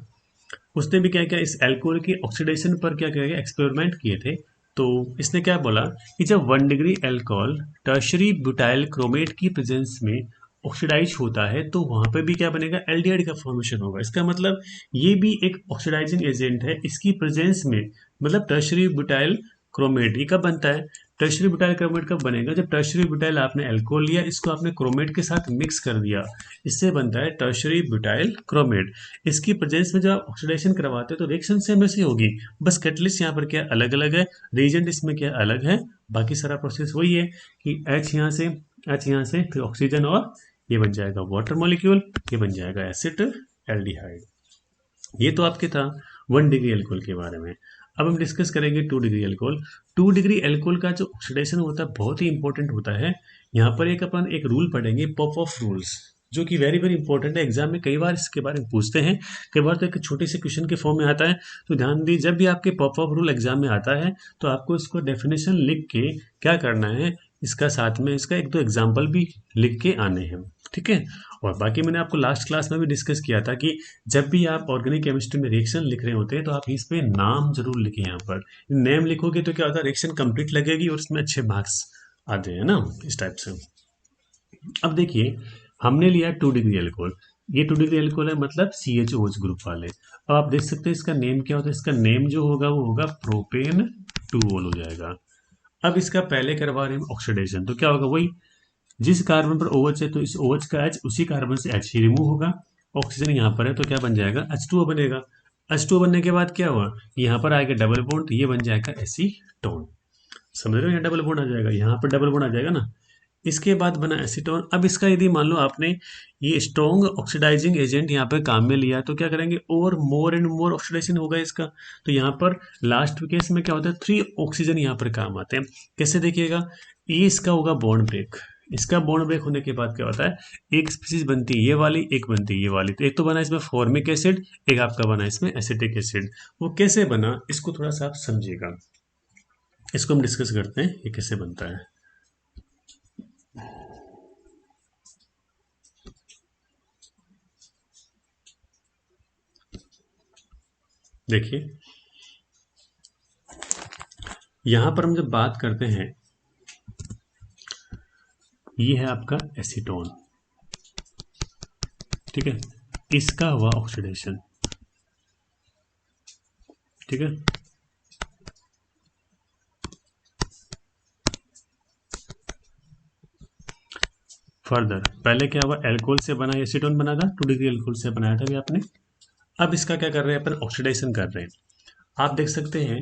Speaker 1: उसने भी क्या किया, इस एल्कोहल की ऑक्सीडेशन पर क्या किया, एक्सपेरिमेंट किए थे। तो इसने क्या बोला कि जब 1 degree alcohol tertiary butyl chromate की प्रेजेंस में ऑक्सीडाइज होता है, तो वहां पे भी क्या बनेगा, एल्डिहाइड का फॉर्मेशन होगा। इसका मतलब ये भी एक ऑक्सीडाइजिंग एजेंट है, इसकी प्रेजेंस में, मतलब टर्शरी ब्यूटाइल क्रोमेट ये कब बनता है, टर्शरी ब्यूटाइल क्रोमेट कब बनेगा, जब टर्शरी ब्यूटाइल आपने एल्कोहल लिया, इसको आपने क्रोमेट के साथ मिक्स कर दिया, इससे बनता है टर्शरी ब्यूटाइल क्रोमेट। इसकी प्रेजेंस में जब आप ऑक्सीडेशन करवाते हो तो रिएक्शन सेम ऐसी होगी, बस कैटलिस्ट यहाँ पर क्या अलग अलग है, रिएजेंट इसमें क्या अलग है, बाकी सारा प्रोसेस वही है कि H यहाँ से फिर ऑक्सीजन, और ये बन जाएगा वाटर मॉलिक्यूल, ये बन जाएगा एसिड एल्डिहाइड। ये तो आपके था 1 डिग्री एल्कोहल के बारे में। अब हम डिस्कस करेंगे 2 डिग्री एल्कोहल। 2 डिग्री एल्कोहल का जो ऑक्सीडेशन होता है बहुत ही इंपॉर्टेंट होता है। यहाँ पर अपन एक रूल पढ़ेंगे, पॉप ऑफ रूल्स, जो कि वेरी वेरी इंपॉर्टेंट है, एग्जाम में कई बार इसके बारे में पूछते हैं, कई बार तो एक छोटे से क्वेश्चन के फॉर्म में आता है। तो ध्यान दीजिए, जब भी आपके पॉप ऑफ रूल एग्जाम में आता है तो आपको इसको डेफिनेशन लिख के क्या करना है, इसका साथ में इसका 1-2 एग्जाम्पल भी लिख के आने हैं, ठीक है। और बाकी मैंने आपको लास्ट क्लास में भी डिस्कस किया था कि जब भी आप ऑर्गेनिक केमिस्ट्री में रिएक्शन लिख रहे होते हैं तो आप इस पे नाम जरूर लिखें। यहाँ पर नेम लिखोगे तो क्या होता है, रिएक्शन कंप्लीट लगेगी और उसमें अच्छे मार्क्स आते हैं ना, इस टाइप से। अब देखिए हमने लिया 2 डिग्री एल्कोहल, ये 2 डिग्री एल्कोहल है, मतलब CHOH ग्रुप वाले। अब आप देख सकते हैं इसका नेम क्या होता है, इसका नेम जो होगा वो होगा प्रोपेन 2 हो जाएगा। अब इसका पहले करवा रहे हैं ऑक्सीडेशन, तो क्या होगा, वही जिस कार्बन पर OH है तो इस OH का H उसी कार्बन से H ही रिमूव होगा, ऑक्सीजन यहाँ पर है तो क्या बन जाएगा, H2O बनेगा। H2O बनने के बाद क्या हुआ, यहाँ पर आएगा डबल बॉन्ड, तो ये बन जाएगा एसीटोन। समझ रहे हो, यहाँ डबल बॉन्ड आ जाएगा, यहाँ पर डबल बॉन्ड आ जाएगा ना। इसके बाद बना एसीटोन। अब इसका यदि मान लो आपने ये स्ट्रॉन्ग ऑक्सीडाइजिंग एजेंट यहाँ पे काम में लिया तो क्या करेंगे, और मोर एंड मोर ऑक्सीडेशन होगा इसका। तो यहाँ पर लास्ट केस में क्या होता है, 3 ऑक्सीजन यहाँ पर काम आते हैं। कैसे देखिएगा, ये इसका होगा बॉन्ड ब्रेक, इसका बॉन्ड ब्रेक होने के बाद क्या होता है, एक स्पीसीज बनती है ये वाली, एक बनती है ये वाली। तो एक तो बना इसमें फॉर्मिक एसिड, एक आपका बना इसमें एसिटिक एसिड। वो कैसे बना इसको थोड़ा सा आप समझिएगा। इसको हम डिस्कस करते हैं ये कैसे बनता है। देखिए यहां पर हम जब बात करते हैं, ये है आपका एसीटोन, ठीक है, इसका हुआ ऑक्सीडेशन, ठीक है। फर्दर पहले क्या हुआ, एल्कोहल से बना एसीटोन बना था, 2 डिग्री एल्कोहल से बनाया था भी आपने। अब इसका क्या कर रहे हैं अपन, ऑक्सीडेशन कर रहे हैं। आप देख सकते हैं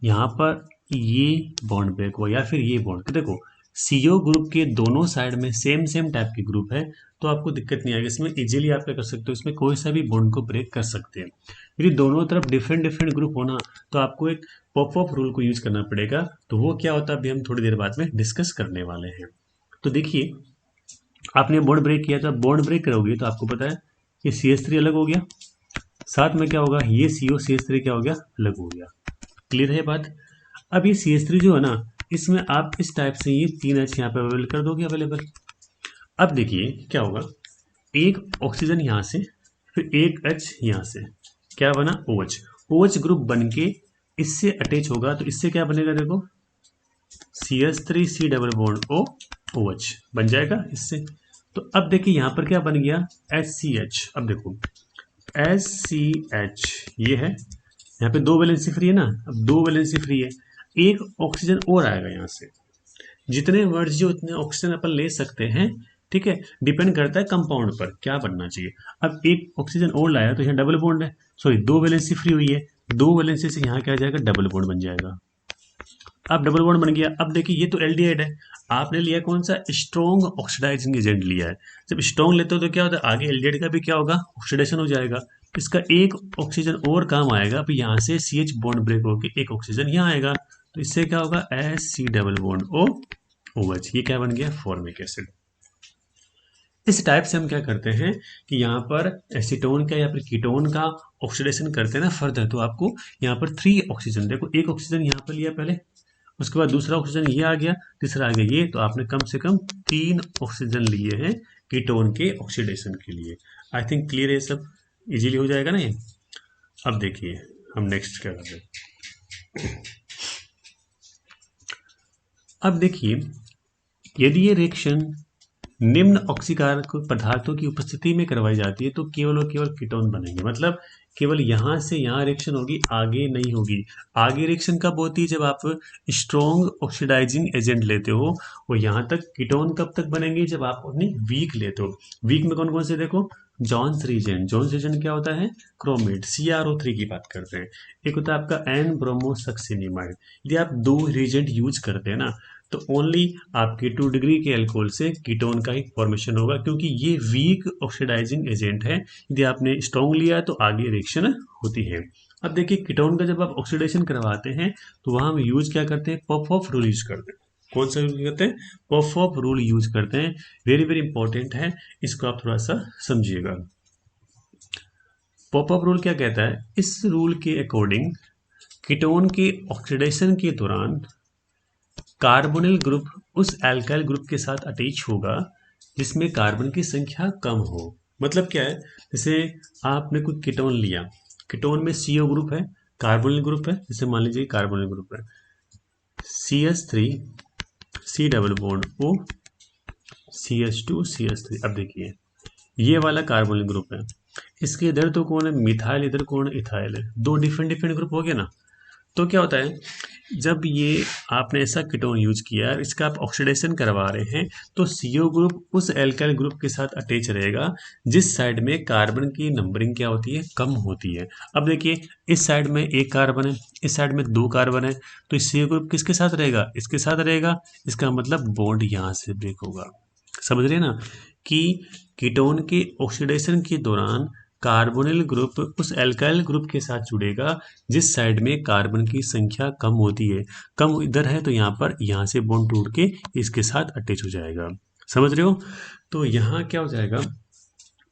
Speaker 1: यहाँ पर ये बॉन्ड ब्रेक हुआ या फिर ये बॉन्ड, देखो सीओ ग्रुप के दोनों साइड में सेम सेम टाइप के ग्रुप है, तो आपको दिक्कत नहीं आएगी इसमें, इजीली आप क्या कर सकते हो, इसमें कोई सा भी बॉन्ड को ब्रेक कर सकते हैं। यदि दोनों तरफ डिफरेंट डिफरेंट ग्रुप होना, तो आपको एक पॉप ऑफ रूल को यूज करना पड़ेगा। तो वो क्या होता है अभी हम थोड़ी देर बाद में डिस्कस करने वाले हैं। तो देखिए आपने बॉन्ड ब्रेक किया, तो बॉन्ड ब्रेक करोगे तो आपको पता है ये CH3 अलग हो गया, साथ में क्या होगा, ये CO CH3 क्या हो गया, अलग हो गया। क्लियर है बात। अब ये CH3 जो है ना, इसमें आप इस टाइप से ये 3H यहाँ पे अवेलेबल कर दोगे, अवेलेबल। अब देखिए क्या होगा, एक ऑक्सीजन यहाँ से, फिर एक H यहाँ से, क्या बना, OH। OH ग्रुप बन के इससे अटैच होगा, तो इससे क्या बनेगा, देखो CH3 C double bond O OH बन जाएगा इससे। तो अब देखिए यहाँ पर क्या बन गया, HCH। अब देखो HCH ये है, यहाँ पे 2 वैलेंसी फ्री है ना, अब 2 वैलेंसी फ्री है, एक ऑक्सीजन और आएगा यहाँ से। जितने वर्ड्स जो उतने ऑक्सीजन अपन ले सकते हैं, ठीक है, डिपेंड करता है कंपाउंड पर क्या बनना चाहिए। अब एक ऑक्सीजन और लाया तो यहाँ डबल बॉन्ड है, सॉरी 2 वैलेंसी फ्री हुई है, 2 वैलेंसी से यहाँ क्या आ जाएगा, डबल बॉन्ड बन जाएगा। अब डबल बॉन्ड बन गया। अब देखिए ये तो एल्डिहाइड है, आपने लिया कौन सा, स्ट्रॉन्ग ऑक्सीडाइजिंग एजेंट लिया है। जब स्ट्रॉन्ग लेते हो तो क्या होता है, आगे एल्डिहाइड का भी क्या होगा, ऑक्सीडेशन हो जाएगा। इसका एक ऑक्सीजन और काम आएगा, अब यहाँ से CH बॉन्ड ब्रेक होकर एक ऑक्सीजन यहाँ आएगा, तो इससे क्या होगा, SC double bond O OH, ये क्या बन गया, फॉर्मिक एसिड। इस टाइप से हम क्या करते हैं कि यहाँ पर एसीटोन का या फिर कीटोन का ऑक्सीडेशन करते हैं ना फर्दर, तो आपको यहाँ पर 3 ऑक्सीजन, देखो एक ऑक्सीजन यहाँ पर लिया पहले, उसके बाद दूसरा ऑक्सीजन ये आ गया, तीसरा आ गया ये, तो आपने कम से कम 3 ऑक्सीजन लिए हैं कीटोन के ऑक्सीडेशन के लिए। आई थिंक क्लियर है, सब इजीली हो जाएगा ना ये। अब देखिए हम नेक्स्ट क्या कर रहे हैं। अब देखिए यदि ये रिएक्शन निम्न ऑक्सीकारक पदार्थों की उपस्थिति में करवाई जाती है, तो केवल और केवल कीटोन बनेंगे, मतलब केवल यहाँ से यहाँ रिएक्शन होगी, आगे नहीं होगी। आगे रिएक्शन कब होती है, जब आप स्ट्रॉन्ग ऑक्सीडाइजिंग एजेंट लेते हो, और यहाँ तक कीटोन कब तक बनेंगे, जब आप अपनी वीक लेते हो। वीक में कौन कौन से, देखो जॉन्स रीजेंट, जॉन्स रीजेंट क्या होता है, क्रोमेट, CrO3 की बात करते हैं। एक होता है आपका एन ब्रोमोसक्सिनिमाइड। यदि आप 2 रीजेंट यूज करते हैं ना, तो ओनली आपके 2 डिग्री के अल्कोहल से कीटोन का ही फॉर्मेशन होगा, क्योंकि ये वीक ऑक्सीडाइजिंग एजेंट है। यदि आपने स्ट्रॉन्ग लिया तो आगे रिएक्शन होती है। अब देखिए कीटोन का जब आप ऑक्सीडेशन करवाते हैं, तो वहां हम यूज क्या करते हैं, पफ ऑफ रूल यूज करते हैं। कौन सा यूज करते हैं, पफ ऑफ रूल यूज करते हैं। वेरी वेरी इंपॉर्टेंट है, इसको आप थोड़ा सा समझिएगा। पॉप अप रूल क्या कहता है, इस रूल के अकॉर्डिंग कीटोन के ऑक्सीडेशन के दौरान कार्बोनिल ग्रुप उस एल्काइल ग्रुप के साथ अटैच होगा जिसमें कार्बन की संख्या कम हो। मतलब क्या है, जैसे आपने कोई कीटोन लिया, कीटोन में CO ग्रुप है, कार्बोनिल ग्रुप है, जैसे मान लीजिए कार्बोनिल ग्रुप है CH3 C double bond O CH2 CH3। अब देखिए ये वाला कार्बोनिल ग्रुप है, इसके इधर तो कौन है, मिथाइल, इधर कौन है, इथाइल है, 2 डिफरेंट डिफरेंट ग्रुप हो गया ना। तो क्या होता है, जब ये आपने ऐसा कीटोन यूज किया, इसका आप ऑक्सीडेशन करवा रहे हैं, तो CO ग्रुप उस एल्काइल ग्रुप के साथ अटैच रहेगा जिस साइड में कार्बन की नंबरिंग क्या होती है, कम होती है। अब देखिए इस साइड में 1 कार्बन है, इस साइड में 2 कार्बन है, तो इस CO ग्रुप किसके साथ रहेगा, इसके साथ रहेगा। इसका मतलब बॉन्ड यहाँ से ब्रेक होगा। समझ रहे हैं ना, कि कीटोन के ऑक्सीडेशन के दौरान कार्बोनिल ग्रुप उस एल्काइल ग्रुप के साथ जुड़ेगा जिस साइड में कार्बन की संख्या कम होती है। कम इधर है तो यहाँ पर, यहाँ से बॉन्ड टूट के इसके साथ अटैच हो जाएगा। समझ रहे हो, तो यहाँ क्या हो जाएगा,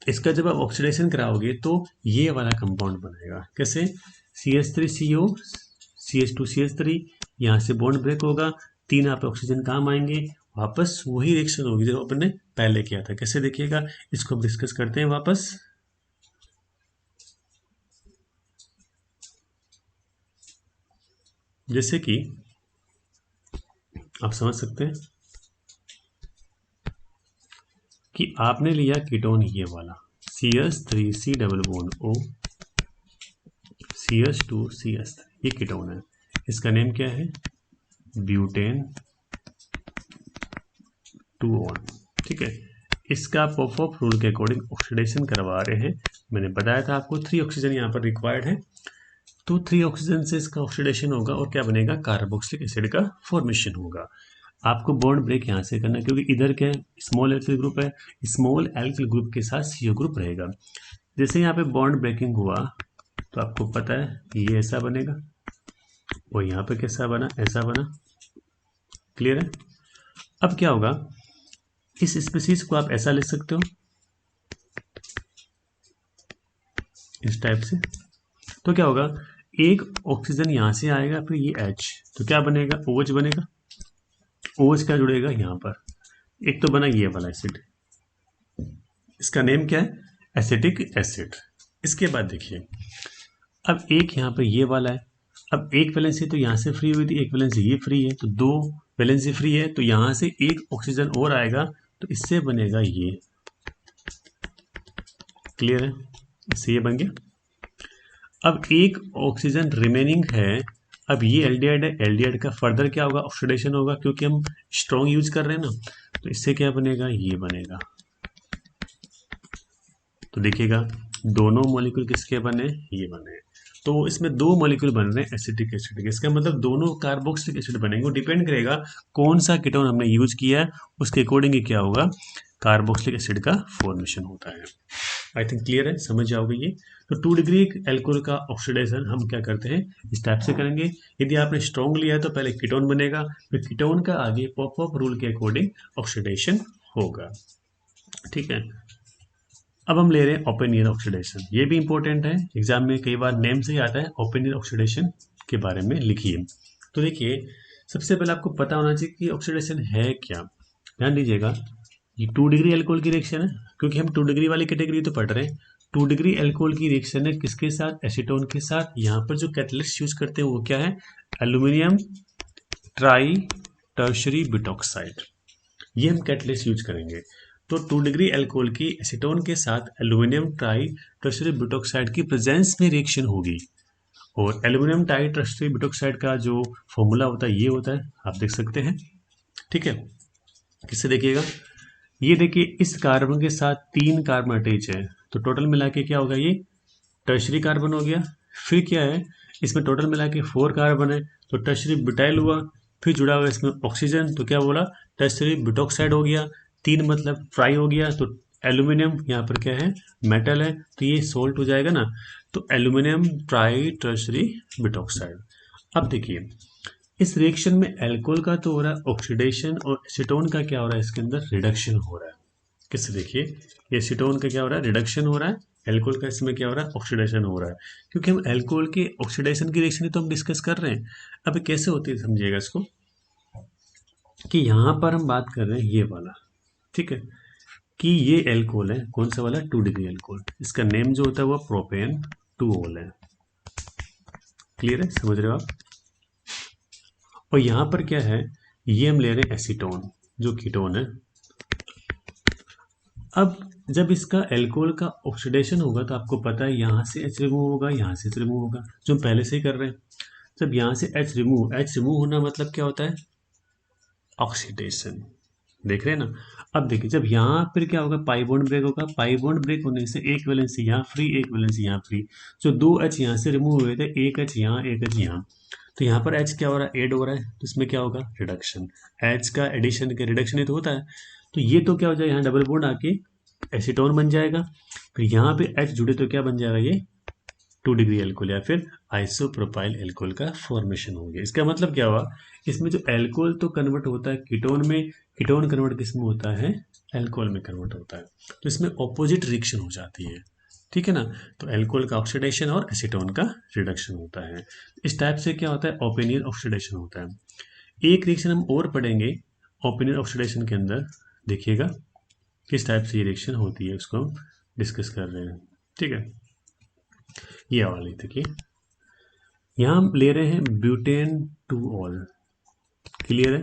Speaker 1: इसका जब आप ऑक्सीडेशन कराओगे तो ये वाला कंपाउंड बनेगा। कैसे, CH3CO CH2 CH3, यहाँ से बॉन्ड ब्रेक होगा, 3 यहाँ पे ऑक्सीजन काम आएंगे, वापस वही रिएक्शन होगी जो अपन ने पहले किया था। कैसे देखिएगा, इसको हम डिस्कस करते हैं वापस। जैसे कि आप समझ सकते हैं कि आपने लिया कीटोन ये वाला CH3C double bond O CH2CH3, ये कीटोन है, इसका नेम क्या है, ब्यूटेन 2-on, ठीक है। इसका पॉप रूल के अकॉर्डिंग ऑक्सीडेशन करवा रहे हैं। मैंने बताया था आपको 3 ऑक्सीजन यहाँ पर रिक्वायर्ड है, तो 3 ऑक्सीजन से इसका ऑक्सीडेशन होगा और क्या बनेगा, कार्बोक्सिलिक एसिड का फॉर्मेशन होगा। आपको बॉन्ड ब्रेक यहाँ से करना, क्योंकि इधर क्या है, स्मॉल एल्किल ग्रुप है, स्मॉल एल्किल ग्रुप के साथ CO ग्रुप रहेगा। जैसे यहाँ पे बॉन्ड ब्रेकिंग हुआ तो आपको पता है ये ऐसा बनेगा और यहाँ पे कैसा बना, ऐसा बना। क्लियर है। अब क्या होगा, इस स्पीसीज को आप ऐसा लिख सकते हो इस टाइप से, तो क्या होगा, एक ऑक्सीजन यहाँ से आएगा, फिर ये H, तो क्या बनेगा, OH बनेगा। OH क्या जुड़ेगा यहाँ पर, एक तो बना ये वाला एसिड, इसका नेम क्या है, एसिटिक एसिड। इसके बाद देखिए, अब एक यहाँ पे ये वाला है, अब एक वैलेंसी तो यहाँ से फ्री हुई थी, एक वैलेंसी ये फ्री है, तो 2 वैलेंसी फ्री है, तो यहाँ से एक ऑक्सीजन और आएगा, तो इससे बनेगा ये। क्लियर है, इससे ये बन गया। अब एक ऑक्सीजन रिमेनिंग है, अब ये एल्डिहाइड है, एल्डिहाइड का फर्दर क्या होगा, ऑक्सीडेशन होगा, क्योंकि हम स्ट्रॉन्ग यूज कर रहे हैं ना, तो इससे क्या बनेगा, ये बनेगा। तो देखिएगा दोनों मॉलिक्यूल किसके बने, ये बने, तो इसमें 2 मॉलिक्यूल बन रहे हैं एसिटिक एसिड के, इसका मतलब दोनों कार्बोक्सिलिक एसिड बनेंगे। वो डिपेंड करेगा कौन सा कीटोन हमने यूज किया है, उसके अकॉर्डिंग ही क्या होगा, कार्बोक्सिलिक एसिड का फॉर्मेशन होता है। आई थिंक क्लियर है, समझ जाओगे ये। तो 2 डिग्री एल्कोहल का ऑक्सीडेशन हम क्या करते हैं, इस टाइप से करेंगे। यदि आपने स्ट्रॉन्ग लिया है तो पहले कीटोन बनेगा, फिर कीटोन का आगे पॉप रूल के अकॉर्डिंग ऑक्सीडेशन होगा। ठीक है, अब हम ले रहे हैं ओपन ईयर ऑक्सीडेशन, ये भी इंपॉर्टेंट है, एग्जाम में कई बार नेम से ही आता है, ओपन ईयर ऑक्सीडेशन के बारे में लिखिए। तो देखिए, सबसे पहले आपको पता होना चाहिए कि ऑक्सीडेशन है क्या। ध्यान दीजिएगा, ये 2 डिग्री एल्कोहल की रिएक्शन है, क्योंकि हम 2 डिग्री वाली कैटेगरी तो पढ़ रहे हैं। 2 डिग्री एल्कोहल की रिएक्शन है किसके साथ, एसीटोन के साथ। यहाँ पर जो कैटलिस्ट यूज करते हैं वो क्या है, एल्यूमिनियम ट्राई टर्शरी बुटॉक्साइड, ये हम कैटलिस्ट यूज करेंगे। तो 2 डिग्री एल्कोहल की एसीटोन के साथ एल्यूमिनियम ट्राई टर्शरी बुटॉक्साइड की प्रेजेंस में रिएक्शन होगी, और एल्यूमिनियम ट्राई टर्शरी बुटॉक्साइड का जो फॉर्मूला होता है ये होता है, आप देख सकते हैं। ठीक है, किससे देखिएगा, ये देखिए इस कार्बन के साथ 3 कार्बन अटैच है, तो टोटल मिला के क्या होगा, ये टर्शरी कार्बन हो गया। फिर क्या है, इसमें टोटल मिला के 4 कार्बन है, तो टर्शरी ब्यूटाइल हुआ, फिर जुड़ा हुआ इसमें ऑक्सीजन, तो क्या बोला, टर्शरी बुटॉक्साइड हो गया। 3 मतलब ट्राई हो गया, तो एल्यूमिनियम यहाँ पर क्या है, मेटल है, तो ये सोल्ट हो जाएगा ना, तो एल्यूमिनियम ट्राई टर्शरी बुटॉक्साइड। अब देखिए, इस रिएक्शन में एल्कोहल का तो हो रहा है ऑक्सीडेशन, और एसीटोन का क्या हो रहा है, इसके अंदर रिडक्शन हो रहा है। किससे देखिए, ये एसीटोन का क्या हो रहा है, रिडक्शन हो रहा है, एल्कोहल का इसमें क्या हो रहा है, ऑक्सीडेशन हो रहा है। क्योंकि हम एल्कोहल के ऑक्सीडेशन की रिएक्शन ही तो हम डिस्कस कर रहे हैं। अब कैसे होती है समझिएगा इसको, कि यहाँ पर हम बात कर रहे हैं ये वाला, ठीक है, कि ये एल्कोहल है, कौन सा वाला, 2 डिग्री एल्कोहल, इसका नेम जो होता है वो प्रोपेन 2-ऑल है। क्लियर है, समझ रहे हो आप। और यहाँ पर क्या है, ये हम ले रहे हैं एसीटोन जो कीटोन है। अब जब इसका एल्कोहल का ऑक्सीडेशन होगा तो आपको पता है यहाँ से H रिमूव होगा, यहाँ से H रिमूव होगा, जो हम पहले से ही कर रहे हैं। जब यहाँ से H रिमूव होना मतलब क्या होता है, ऑक्सीडेशन। देख रहे हैं ना। अब देखिए, जब यहाँ पर क्या होगा, पाई बॉन्ड ब्रेक होगा, पाई बॉन्ड ब्रेक होने से एक वैलेंसी यहाँ फ्री, एक वैलेंसी यहाँ फ्री, जो 2 H यहाँ से रिमूव हुए थे, एक H यहाँ, एक H यहाँ, तो यहाँ पर H क्या हो रहा है, ऐड हो रहा है, तो इसमें क्या होगा, रिडक्शन। H का एडिशन के रिडक्शन ही तो होता है, तो ये तो क्या हो जाएगा, यहाँ डबल बॉन्ड आके एसीटोन बन जाएगा, फिर यहाँ पे H जुड़े तो क्या बन जाएगा, ये 2 डिग्री एल्कोहल या फिर आइसोप्रोपाइल एल्कोहल का फॉर्मेशन हो गया। इसका मतलब क्या हुआ, इसमें जो एल्कोहल तो कन्वर्ट होता है कीटोन में, कीटोन कन्वर्ट किस में होता है, एल्कोहल में कन्वर्ट होता है, तो इसमें ऑपोजिट रिएक्शन हो जाती है। ठीक है ना। तो एल्कोहल का ऑक्सीडेशन और एसीटोन का रिडक्शन होता है। इस टाइप से क्या होता है, ओपेनियर ऑक्सीडेशन होता है। एक रिएक्शन हम और पढ़ेंगे ओपेनियर ऑक्सीडेशन के अंदर, देखिएगा किस टाइप से ये रिएक्शन होती है, उसको हम डिस्कस कर रहे हैं। ठीक है, ये वाली देखिए, यहाँ हम ले रहे हैं ब्यूटेन टू ऑल, क्लियर है,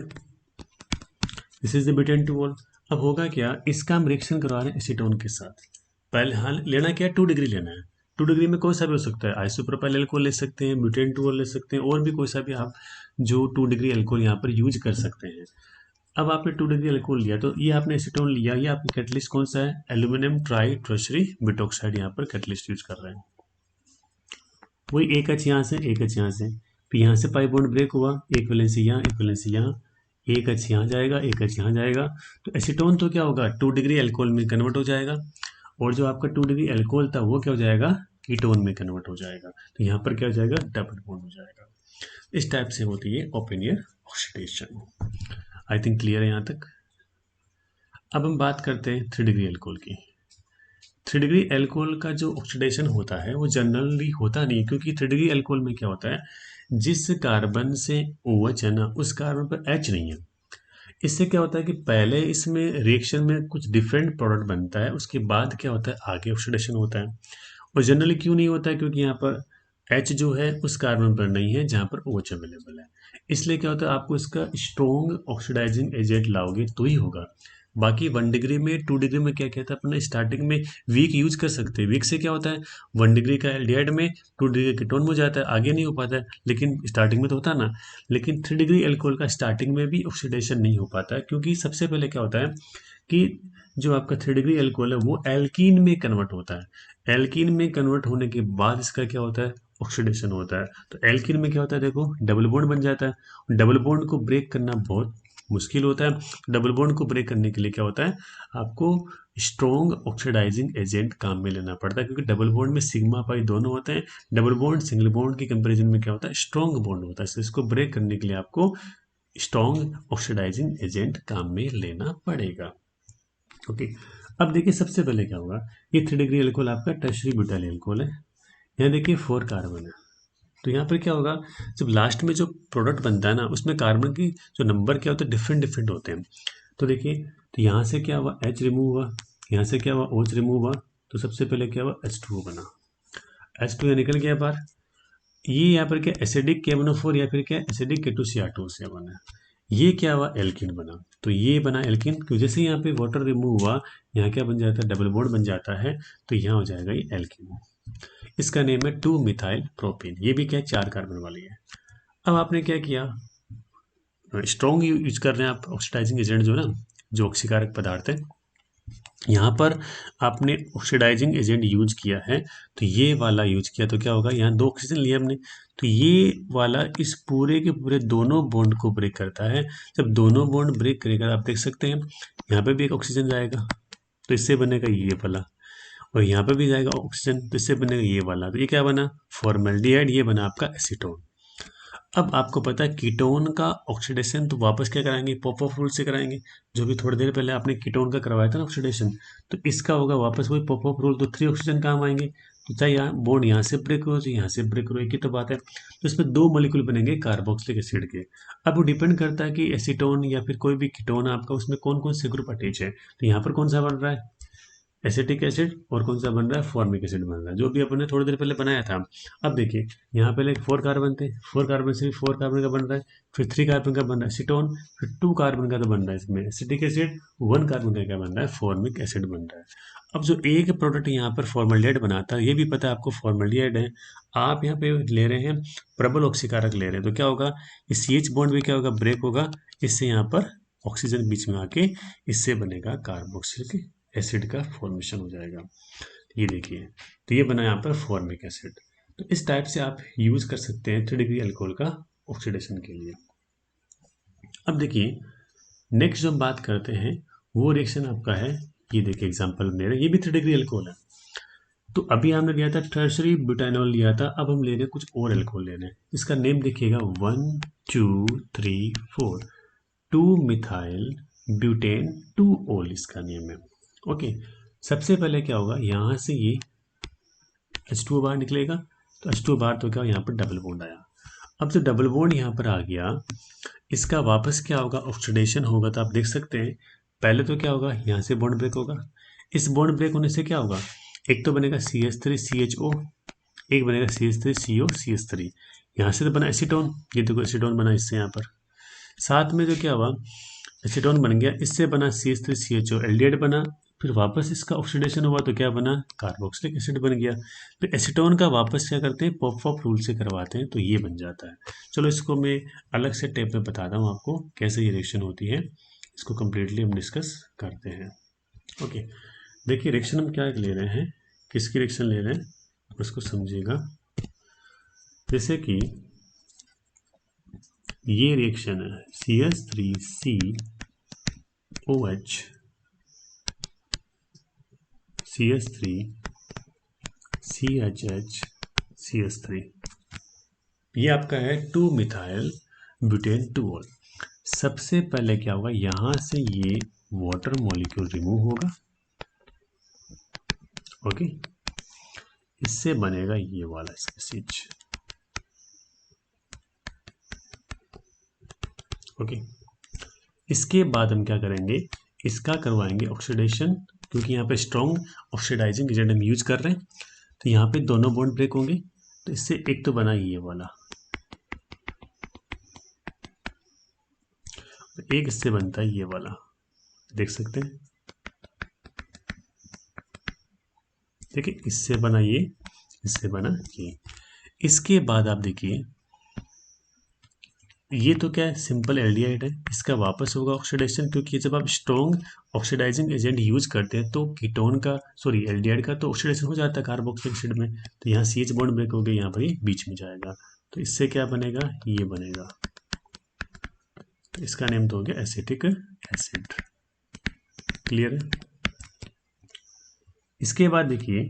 Speaker 1: this is the butane two all. अब होगा क्या, इसका हम रिएक्शन करवा रहे हैं एसीटोन के साथ। पहले हाँ लेना क्या है, 2 डिग्री लेना है। 2 डिग्री में कोई सा भी हो सकता है, आइसोप्रोपाइल एल्कोहल ले सकते हैं, ब्यूटेन टू ऑल ले सकते हैं, और भी कोई सा भी आप जो 2 डिग्री एल्कोहल यहाँ पर यूज कर सकते हैं। अब आपने 2 डिग्री एल्कोहल लिया, तो ये आपने एसीटोन लिया, ये आपका कैटलिस्ट कौन सा है, एल्यूमिनियम ट्राई टर्शरी ब्यूटॉक्साइड यहाँ पर कैटलिस्ट यूज कर रहे हैं। वही एक एच यहाँ से, एक एच यहाँ से, फिर यहाँ से पाई बॉन्ड ब्रेक हुआ, एक वैलेंसी यहाँ, एक वैलेंसी यहाँ, एक एच यहाँ जाएगा, एक एच यहाँ जाएगा, तो एसीटोन तो क्या होगा, 2 डिग्री एल्कोहल में कन्वर्ट हो जाएगा, और जो आपका 2 डिग्री एल्कोहल था वो क्या हो जाएगा, कीटोन में कन्वर्ट हो जाएगा। तो यहाँ पर क्या हो जाएगा, डबल बॉन्ड हो जाएगा। इस टाइप से होती है ओपेनियर ऑक्सीडेशन। आई थिंक क्लियर है यहाँ तक। अब हम बात करते हैं 3 डिग्री एल्कोहल की। 3 डिग्री एल्कोहल का जो ऑक्सीडेशन होता है वो जनरली होता नहीं, क्योंकि 3 डिग्री एल्कोहल में क्या होता है, जिस कार्बन से OH है ना, उस कार्बन पर H नहीं है। इससे क्या होता है कि पहले इसमें रिएक्शन में कुछ डिफरेंट प्रोडक्ट बनता है, उसके बाद क्या होता है, आगे ऑक्सीडेशन होता है। और जनरली क्यों नहीं होता है, क्योंकि यहाँ पर H जो है उस कार्बन पर नहीं है जहाँ पर OH अवेलेबल है। इसलिए क्या होता है, आपको इसका स्ट्रॉन्ग ऑक्सीडाइजिंग एजेंट लाओगे तो ही होगा। बाकी 1 डिग्री में 2 डिग्री में क्या कहता है, अपना स्टार्टिंग में वीक यूज कर सकते हैं। वीक से क्या होता है, 1 डिग्री का एल्डिहाइड में 2 डिग्री का कीटोन हो जाता है, आगे नहीं हो पाता है, लेकिन स्टार्टिंग में तो होता है ना। लेकिन 3 डिग्री एल्कोहल का स्टार्टिंग में भी ऑक्सीडेशन नहीं हो पाता है, क्योंकि सबसे पहले क्या होता है कि जो आपका 3 डिग्री एल्कोहल है वो एल्कीन में कन्वर्ट होता है। एल्कीन में कन्वर्ट होने के बाद इसका क्या होता है, ऑक्सीडेशन होता है। तो एल्कीन में क्या होता है, देखो डबल बॉन्ड बन जाता है। डबल बॉन्ड को ब्रेक करना बहुत मुश्किल होता है। डबल बॉन्ड को ब्रेक करने के लिए क्या होता है, आपको स्ट्रॉन्ग ऑक्सीडाइजिंग एजेंट काम में लेना पड़ता है, क्योंकि डबल बॉन्ड में सिग्मा पाई दोनों होते हैं। डबल बॉन्ड सिंगल बॉन्ड की कंपैरिजन में क्या होता है, स्ट्रॉन्ग बॉन्ड होता है। तो इसको ब्रेक करने के लिए आपको स्ट्रॉन्ग ऑक्सीडाइजिंग एजेंट काम में लेना पड़ेगा। ओके, अब देखिए सबसे पहले क्या होगा, ये 3 डिग्री एल्कोहल आपका टर्शरी ब्यूटाइल एल्कोहल है। यहाँ देखिए 4 कार्बन है, तो यहाँ पर क्या होगा, जब लास्ट में जो प्रोडक्ट बनता है ना, उसमें कार्बन की जो नंबर क्या होता है, डिफरेंट डिफरेंट होते हैं। तो देखिए, तो यहाँ से क्या हुआ, H रिमूव हुआ, यहाँ से क्या हुआ, OH रिमूव हुआ, तो सबसे पहले क्या हुआ, H2O बना। H2 यहाँ निकल गया बाहर। ये यहाँ पर क्या, एसिडिक KMnO4 या फिर क्या एसिडिक K2CR2 है। ये क्या हुआ, एल्किन बना। तो ये बना एल्किन, क्यों, जैसे यहाँ पे वाटर रिमूव हुआ, यहाँ क्या बन जाता है, डबल बॉन्ड बन जाता है, तो यहाँ हो जाएगा ये एल्किन। इसका नेम है 2 मिथाइल प्रोपेन। ये भी क्या है, 4 कार्बन वाली है। अब आपने क्या किया, स्ट्रॉन्ग यूज कर रहे हैं आप ऑक्सीडाइजिंग एजेंट, जो ना जो ऑक्सीकारक पदार्थ है, यहाँ पर आपने ऑक्सीडाइजिंग एजेंट यूज किया है, तो ये वाला यूज किया, तो क्या होगा, यहाँ 2 ऑक्सीजन लिया हमने, तो ये वाला इस पूरे के पूरे दोनों बॉन्ड को ब्रेक करता है। जब दोनों बॉन्ड ब्रेक करेगा, आप देख सकते हैं यहाँ पे भी एक ऑक्सीजन जाएगा, तो इससे बनेगा ये वाला, और यहाँ पे भी जाएगा ऑक्सीजन, तो इससे बनेगा ये वाला। तो ये क्या बना, फॉर्मेल्डिहाइड, ये बना आपका एसीटोन। अब आपको पता है कीटोन का ऑक्सीडेशन तो वापस क्या कराएंगे, पॉप रूल से कराएंगे, जो भी थोड़ी देर पहले आपने कीटोन का करवाया था ना ऑक्सीडेशन, तो इसका होगा वापस वही पॉप रूल, तो 3 ऑक्सीजन काम आएंगे। तो चाहे यहाँ बॉन्ड यहाँ से ब्रेक हो, चाहे यहाँ से ब्रेक हो, एक ही तो बात है। तो इसमें 2 मॉलिक्यूल बनेंगे कार्बोक्सिलिक एसिड के। अब वो डिपेंड करता है कि एसीटोन या फिर कोई भी कीटोन आपका, उसमें कौन कौन से ग्रुप अटैच है। तो यहाँ पर कौन सा बन रहा है, एसिटिक एसिड, और कौन सा बन रहा है, फॉर्मिक एसिड बन रहा है, जो भी अपन ने थोड़ी देर पहले बनाया था। अब देखिए, यहाँ पहले 4 कार्बन थे, 4 कार्बन से भी 4 कार्बन का बन रहा है, फिर 3 कार्बन का बन रहा है एसीटोन, फिर 2 कार्बन का तो बन रहा है इसमें एसिटिक एसिड, 1 कार्बन का क्या बन रहा है, फॉर्मिक एसिड बन रहा है। अब जो एक प्रोडक्ट यहाँ पर फॉर्मल्डिहाइड बनाता है, ये भी पता है आपको फॉर्मल्डिहाइड है, आप यहाँ पे ले रहे हैं प्रबल ऑक्सीकारक ले रहे हैं, तो क्या होगा, इस CH बॉन्ड भी क्या होगा, ब्रेक होगा, इससे यहाँ पर ऑक्सीजन बीच में आके इससे बनेगा कार्बोक्सिलिक एसिड का फॉर्मेशन हो जाएगा। ये देखिए, तो ये बना यहाँ पर फॉर्मिक एसिड। तो इस टाइप से आप यूज कर सकते हैं 3 डिग्री अल्कोहल का ऑक्सीडेशन के लिए। अब देखिए, नेक्स्ट जो हम बात करते हैं वो रिएक्शन आपका है, ये देखिए एग्जांपल मेरे, ये भी 3 डिग्री अल्कोहल है। तो अभी हमने लिया था टर्शरी ब्यूटानॉल लिया था, अब हम ले रहे हैं कुछ और अल्कोहल ले रहे हैं। इसका नेम देखिएगा 1 2 3 4, 2 मिथाइल ब्यूटेन 2 ऑल इसका नेम है। ओके, सबसे पहले क्या होगा, यहाँ से ये H2O बाहर निकलेगा तो H2O बाहर तो क्या यहाँ पर डबल बॉन्ड आया। अब जो डबल बॉन्ड यहाँ पर आ गया, इसका वापस क्या होगा, ऑक्सीडेशन होगा। तो आप देख सकते हैं पहले तो क्या होगा, यहाँ से बॉन्ड ब्रेक होगा। इस बॉन्ड ब्रेक होने से क्या होगा, एक तो बनेगा CH3CHO, एक बनेगा CH3CO CH3। यहाँ से तो बना एसीटोन, ये देखो एसीटोन बना इससे यहाँ पर। साथ में जो क्या हुआ, एसीटोन बन गया, इससे बना CH3CHO एल्डिहाइड बना। फिर वापस इसका ऑक्सीडेशन हुआ तो क्या बना, कार्बोक्सिलिक एसिड बन गया। फिर एसीटोन का वापस क्या करते हैं, पॉप रूल से करवाते हैं तो ये बन जाता है। चलो इसको मैं अलग से टेप में बताता हूँ आपको कैसे ये रिएक्शन होती है, इसको कम्प्लीटली हम डिस्कस करते हैं। ओके, देखिए रिएक्शन हम क्या ले रहे हैं, किसकी रिएक्शन ले रहे हैं उसको समझिएगा। जैसे कि ये रिएक्शन है CH3COH CH3CHH ये आपका है 2 मिथाइल ब्यूटेन 2ऑल। सबसे पहले क्या होगा, यहां से ये वाटर मॉलिक्यूल रिमूव होगा। ओके, इससे बनेगा ये वाला CH। ओके, इसके बाद हम क्या करेंगे, इसका करवाएंगे ऑक्सीडेशन, क्योंकि यहाँ पे स्ट्रॉन्ग ऑक्सीडाइजिंग एजेंट हम यूज कर रहे हैं तो यहाँ पे दोनों बॉन्ड ब्रेक होंगे। तो इससे एक तो बना ये वाला, तो एक इससे बनता है ये वाला, देख सकते हैं। देखिए इससे बना ये, इससे बना ये। इसके बाद आप देखिए ये तो क्या है, सिंपल एल्डिहाइड है। इसका वापस होगा ऑक्सीडेशन, क्योंकि जब आप स्ट्रॉन्ग ऑक्सीडाइजिंग एजेंट यूज करते हैं तो कीटोन का, सॉरी एल्डिहाइड का तो ऑक्सीडेशन हो जाता है कार्बोक्सिलिक एसिड में। तो यहाँ CH बॉन्ड ब्रेक हो गया, यहाँ पर ये बीच में जाएगा तो इससे क्या बनेगा, ये बनेगा। तो इसका नेम तो हो गया एसिटिक एसिड। क्लियर है। इसके बाद देखिए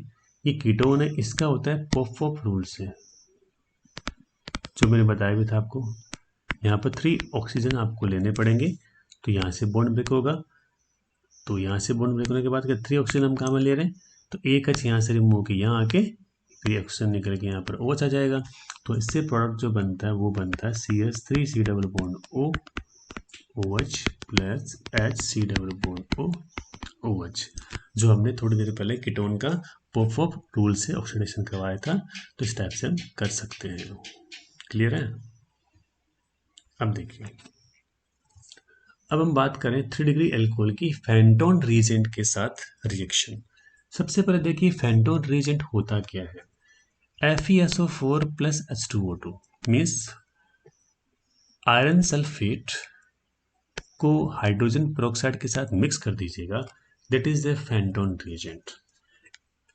Speaker 1: ये कीटोन है, इसका होता है पॉप रूल से, जो मैंने बताया भी था आपको। यहाँ पर 3 ऑक्सीजन आपको लेने पड़ेंगे, तो यहाँ से बॉन्ड ब्रेक होगा। तो यहाँ से बॉन्ड ब्रेक होने के बाद 3 ऑक्सीजन हम कहाँ में ले रहे हैं, तो एक H यहाँ से रिमूव के यहाँ आके 3 ऑक्सीजन निकल के यहाँ पर OH आ जाएगा। तो इससे प्रोडक्ट जो बनता है वो बनता है CH3C double bond O OH plus HC double bond O OH, जो हमने थोड़ी देर पहले कीटोन का पॉप रूल से ऑक्सीडेशन करवाया था। तो इस टाइप से हम कर सकते हैं। क्लियर है। अब देखिए, अब हम बात करें 3 डिग्री एल्कोहल की फेंटोन रीजेंट के साथ रिएक्शन। सबसे पहले देखिए फेंटोन रीजेंट होता क्या है। FeSO4 plus H2O2 means iron sulphate को हाइड्रोजन पेरोक्साइड के साथ मिक्स कर दीजिएगा, दैट इज द फेंटोन रीजेंट।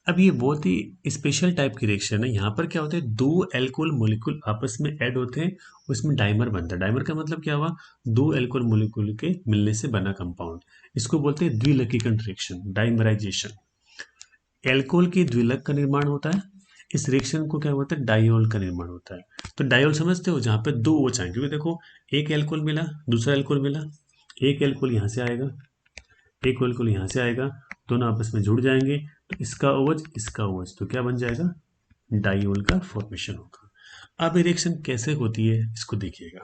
Speaker 1: अब ये बहुत ही स्पेशल टाइप की रिएक्शन है। यहाँ पर क्या होता है, 2 एल्कोहल मोलिक्यूल आपस में ऐड होते हैं, उसमें डाइमर बनता है। डाइमर का मतलब क्या हुआ, 2 एल्कोहल मोलिक्यूल के मिलने से बना कंपाउंड। इसको बोलते हैं द्विलकीकरण रिएक्शन, डाइमराइजेशन। एल्कोहल की द्विलक का निर्माण होता है, इस रिएक्शन को क्या होता है, डायोल का निर्माण होता है। तो डायोल समझते हो, जहाँ पे 2 OH आएंगे, क्योंकि देखो एक एल्कोहल मिला, दूसरा एल्कोहल मिला, एक एल्कोहल यहाँ से आएगा, एक एल्कोहल यहाँ से आएगा, दोनों आपस में जुड़ जाएंगे तो इसका OH इसका OH, तो क्या बन जाएगा, डायोल का फॉर्मेशन होगा। अब ये रिएक्शन कैसे होती है इसको देखिएगा।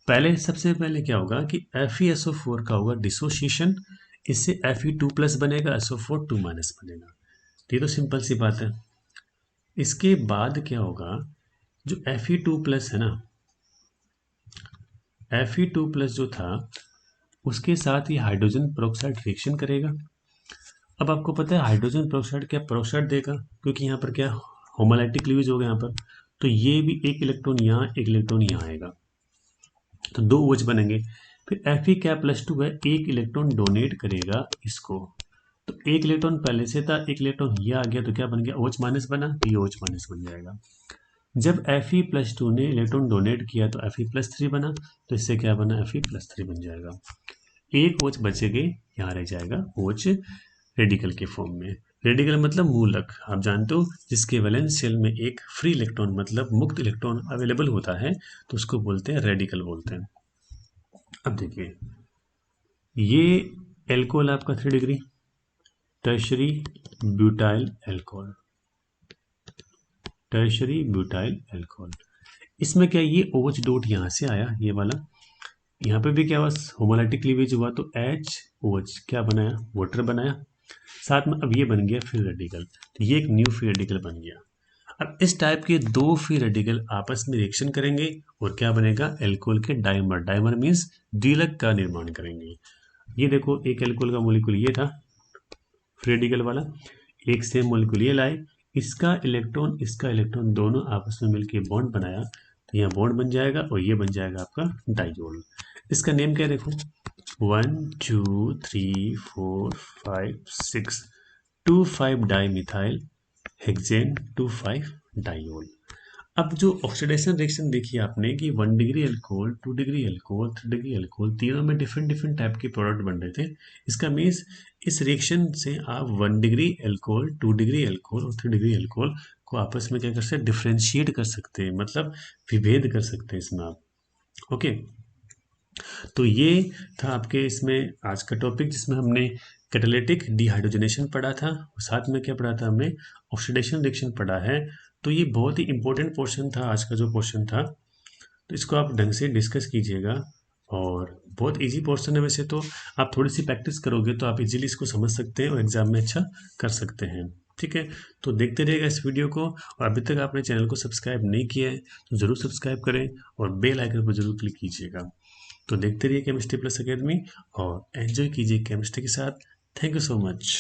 Speaker 1: पहले सबसे पहले क्या होगा कि FeSO4 का होगा डिसोसिएशन, इससे Fe2 प्लस बनेगा, SO4 2 माइनस बनेगा। ये तो सिंपल सी बात है। इसके बाद क्या होगा, जो Fe2 प्लस है ना, Fe2 प्लस जो था उसके साथ ही हाइड्रोजन पेरोक्साइड रिएक्शन करेगा। अब आपको पता है हाइड्रोजन पेरोक्साइड क्या पेरोक्साइड देगा, क्योंकि यहाँ पर क्या होमोलाइटिक क्लीवेज होगा यहाँ पर, तो ये भी एक इलेक्ट्रॉन यहाँ एक इलेक्ट्रॉन यहाँ आएगा, तो 2 OH बनेंगे। फिर Fe क्या प्लस 2 है, एक इलेक्ट्रॉन डोनेट करेगा इसको, तो एक इलेक्ट्रॉन पहले से था, एक इलेक्ट्रॉन ये आ गया तो क्या बन गया, OH माइनस बना, तो ये OH माइनस बन जाएगा। जब Fe प्लस 2 ने इलेक्ट्रॉन डोनेट किया तो Fe प्लस 3 बना, तो इससे क्या बना, Fe प्लस 3 बन जाएगा। एक OH बचेगा, यहाँ रह जाएगा OH रेडिकल के फॉर्म में। रेडिकल मतलब मूलक, आप जानते हो जिसके वैलेंस शेल में एक फ्री इलेक्ट्रॉन मतलब मुक्त इलेक्ट्रॉन अवेलेबल होता है तो उसको बोलते हैं रेडिकल बोलते हैं। अब देखिए ये एल्कोहल आपका 3 degree, tertiary butyl alcohol, tertiary butyl alcohol. इसमें क्या, ये OH डॉट यहाँ से आया, ये वाला, यहाँ पे भी क्या हुआ, होमोलाइटिक क्लीवेज हुआ, तो HOH क्या बनाया, वाटर बनाया, साथ में अब ये बन गया फ्री रेडिकल, तो ये एक न्यू फ्री रेडिकल बन गया। अब इस टाइप के दो फ्री रेडिकल आपस में रिएक्शन करेंगे और क्या बनेगा, एल्कोहल के डाइमर, डाइमर मीन्स द्विलक का निर्माण करेंगे। ये देखो, एक एल्कोहल का मोलिक्यूल ये था फ्री रेडिकल वाला, एक सेम मोलिक्यूल ये लाए, इसका इलेक्ट्रॉन दोनों आपस में मिलकर बॉन्ड बनाया, तो यहाँ बॉन्ड बन जाएगा और ये बन जाएगा आपका डाइजोल। इसका नेम क्या है देखो, 1 2 3 4 5 6 2,5 डाई मिथाइल हेक्सेन 2,5 डाइयोल। अब जो ऑक्सीडेशन रिएक्शन देखी आपने कि 1 degree alcohol, 2 degree alcohol, 3 degree alcohol, तीनों में डिफरेंट डिफरेंट टाइप के प्रोडक्ट बन रहे थे। इसका मीन्स इस रिएक्शन से आप 1 डिग्री अल्कोहल, 2 डिग्री अल्कोहल और 3 डिग्री अल्कोहल को आपस में क्या कर सकते हैं, डिफ्रेंशिएट कर सकते हैं, मतलब विभेद कर सकते हैं इसमें आप। ओके, तो ये था आपके इसमें आज का टॉपिक, जिसमें हमने कैटालिटिक डिहाइड्रोजनेशन पढ़ा था, और साथ में क्या पढ़ा था हमने, ऑक्सीडेशन रिएक्शन पढ़ा है। तो ये बहुत ही इंपॉर्टेंट पोर्शन था आज का जो पोर्शन था, तो इसको आप ढंग से डिस्कस कीजिएगा, और बहुत इजी पोर्शन है वैसे तो, आप थोड़ी सी प्रैक्टिस करोगे तो आप इजीली इसको समझ सकते हैं और एग्जाम में अच्छा कर सकते हैं। ठीक है, तो देखते रहिएगा इस वीडियो को, और अभी तक आपने चैनल को सब्सक्राइब नहीं किया है तो ज़रूर सब्सक्राइब करें और बेल आइकन पर जरूर क्लिक कीजिएगा। तो देखते रहिए केमिस्ट्री प्लस अकेडमी और एंजॉय कीजिए केमिस्ट्री के साथ। Thank you so much.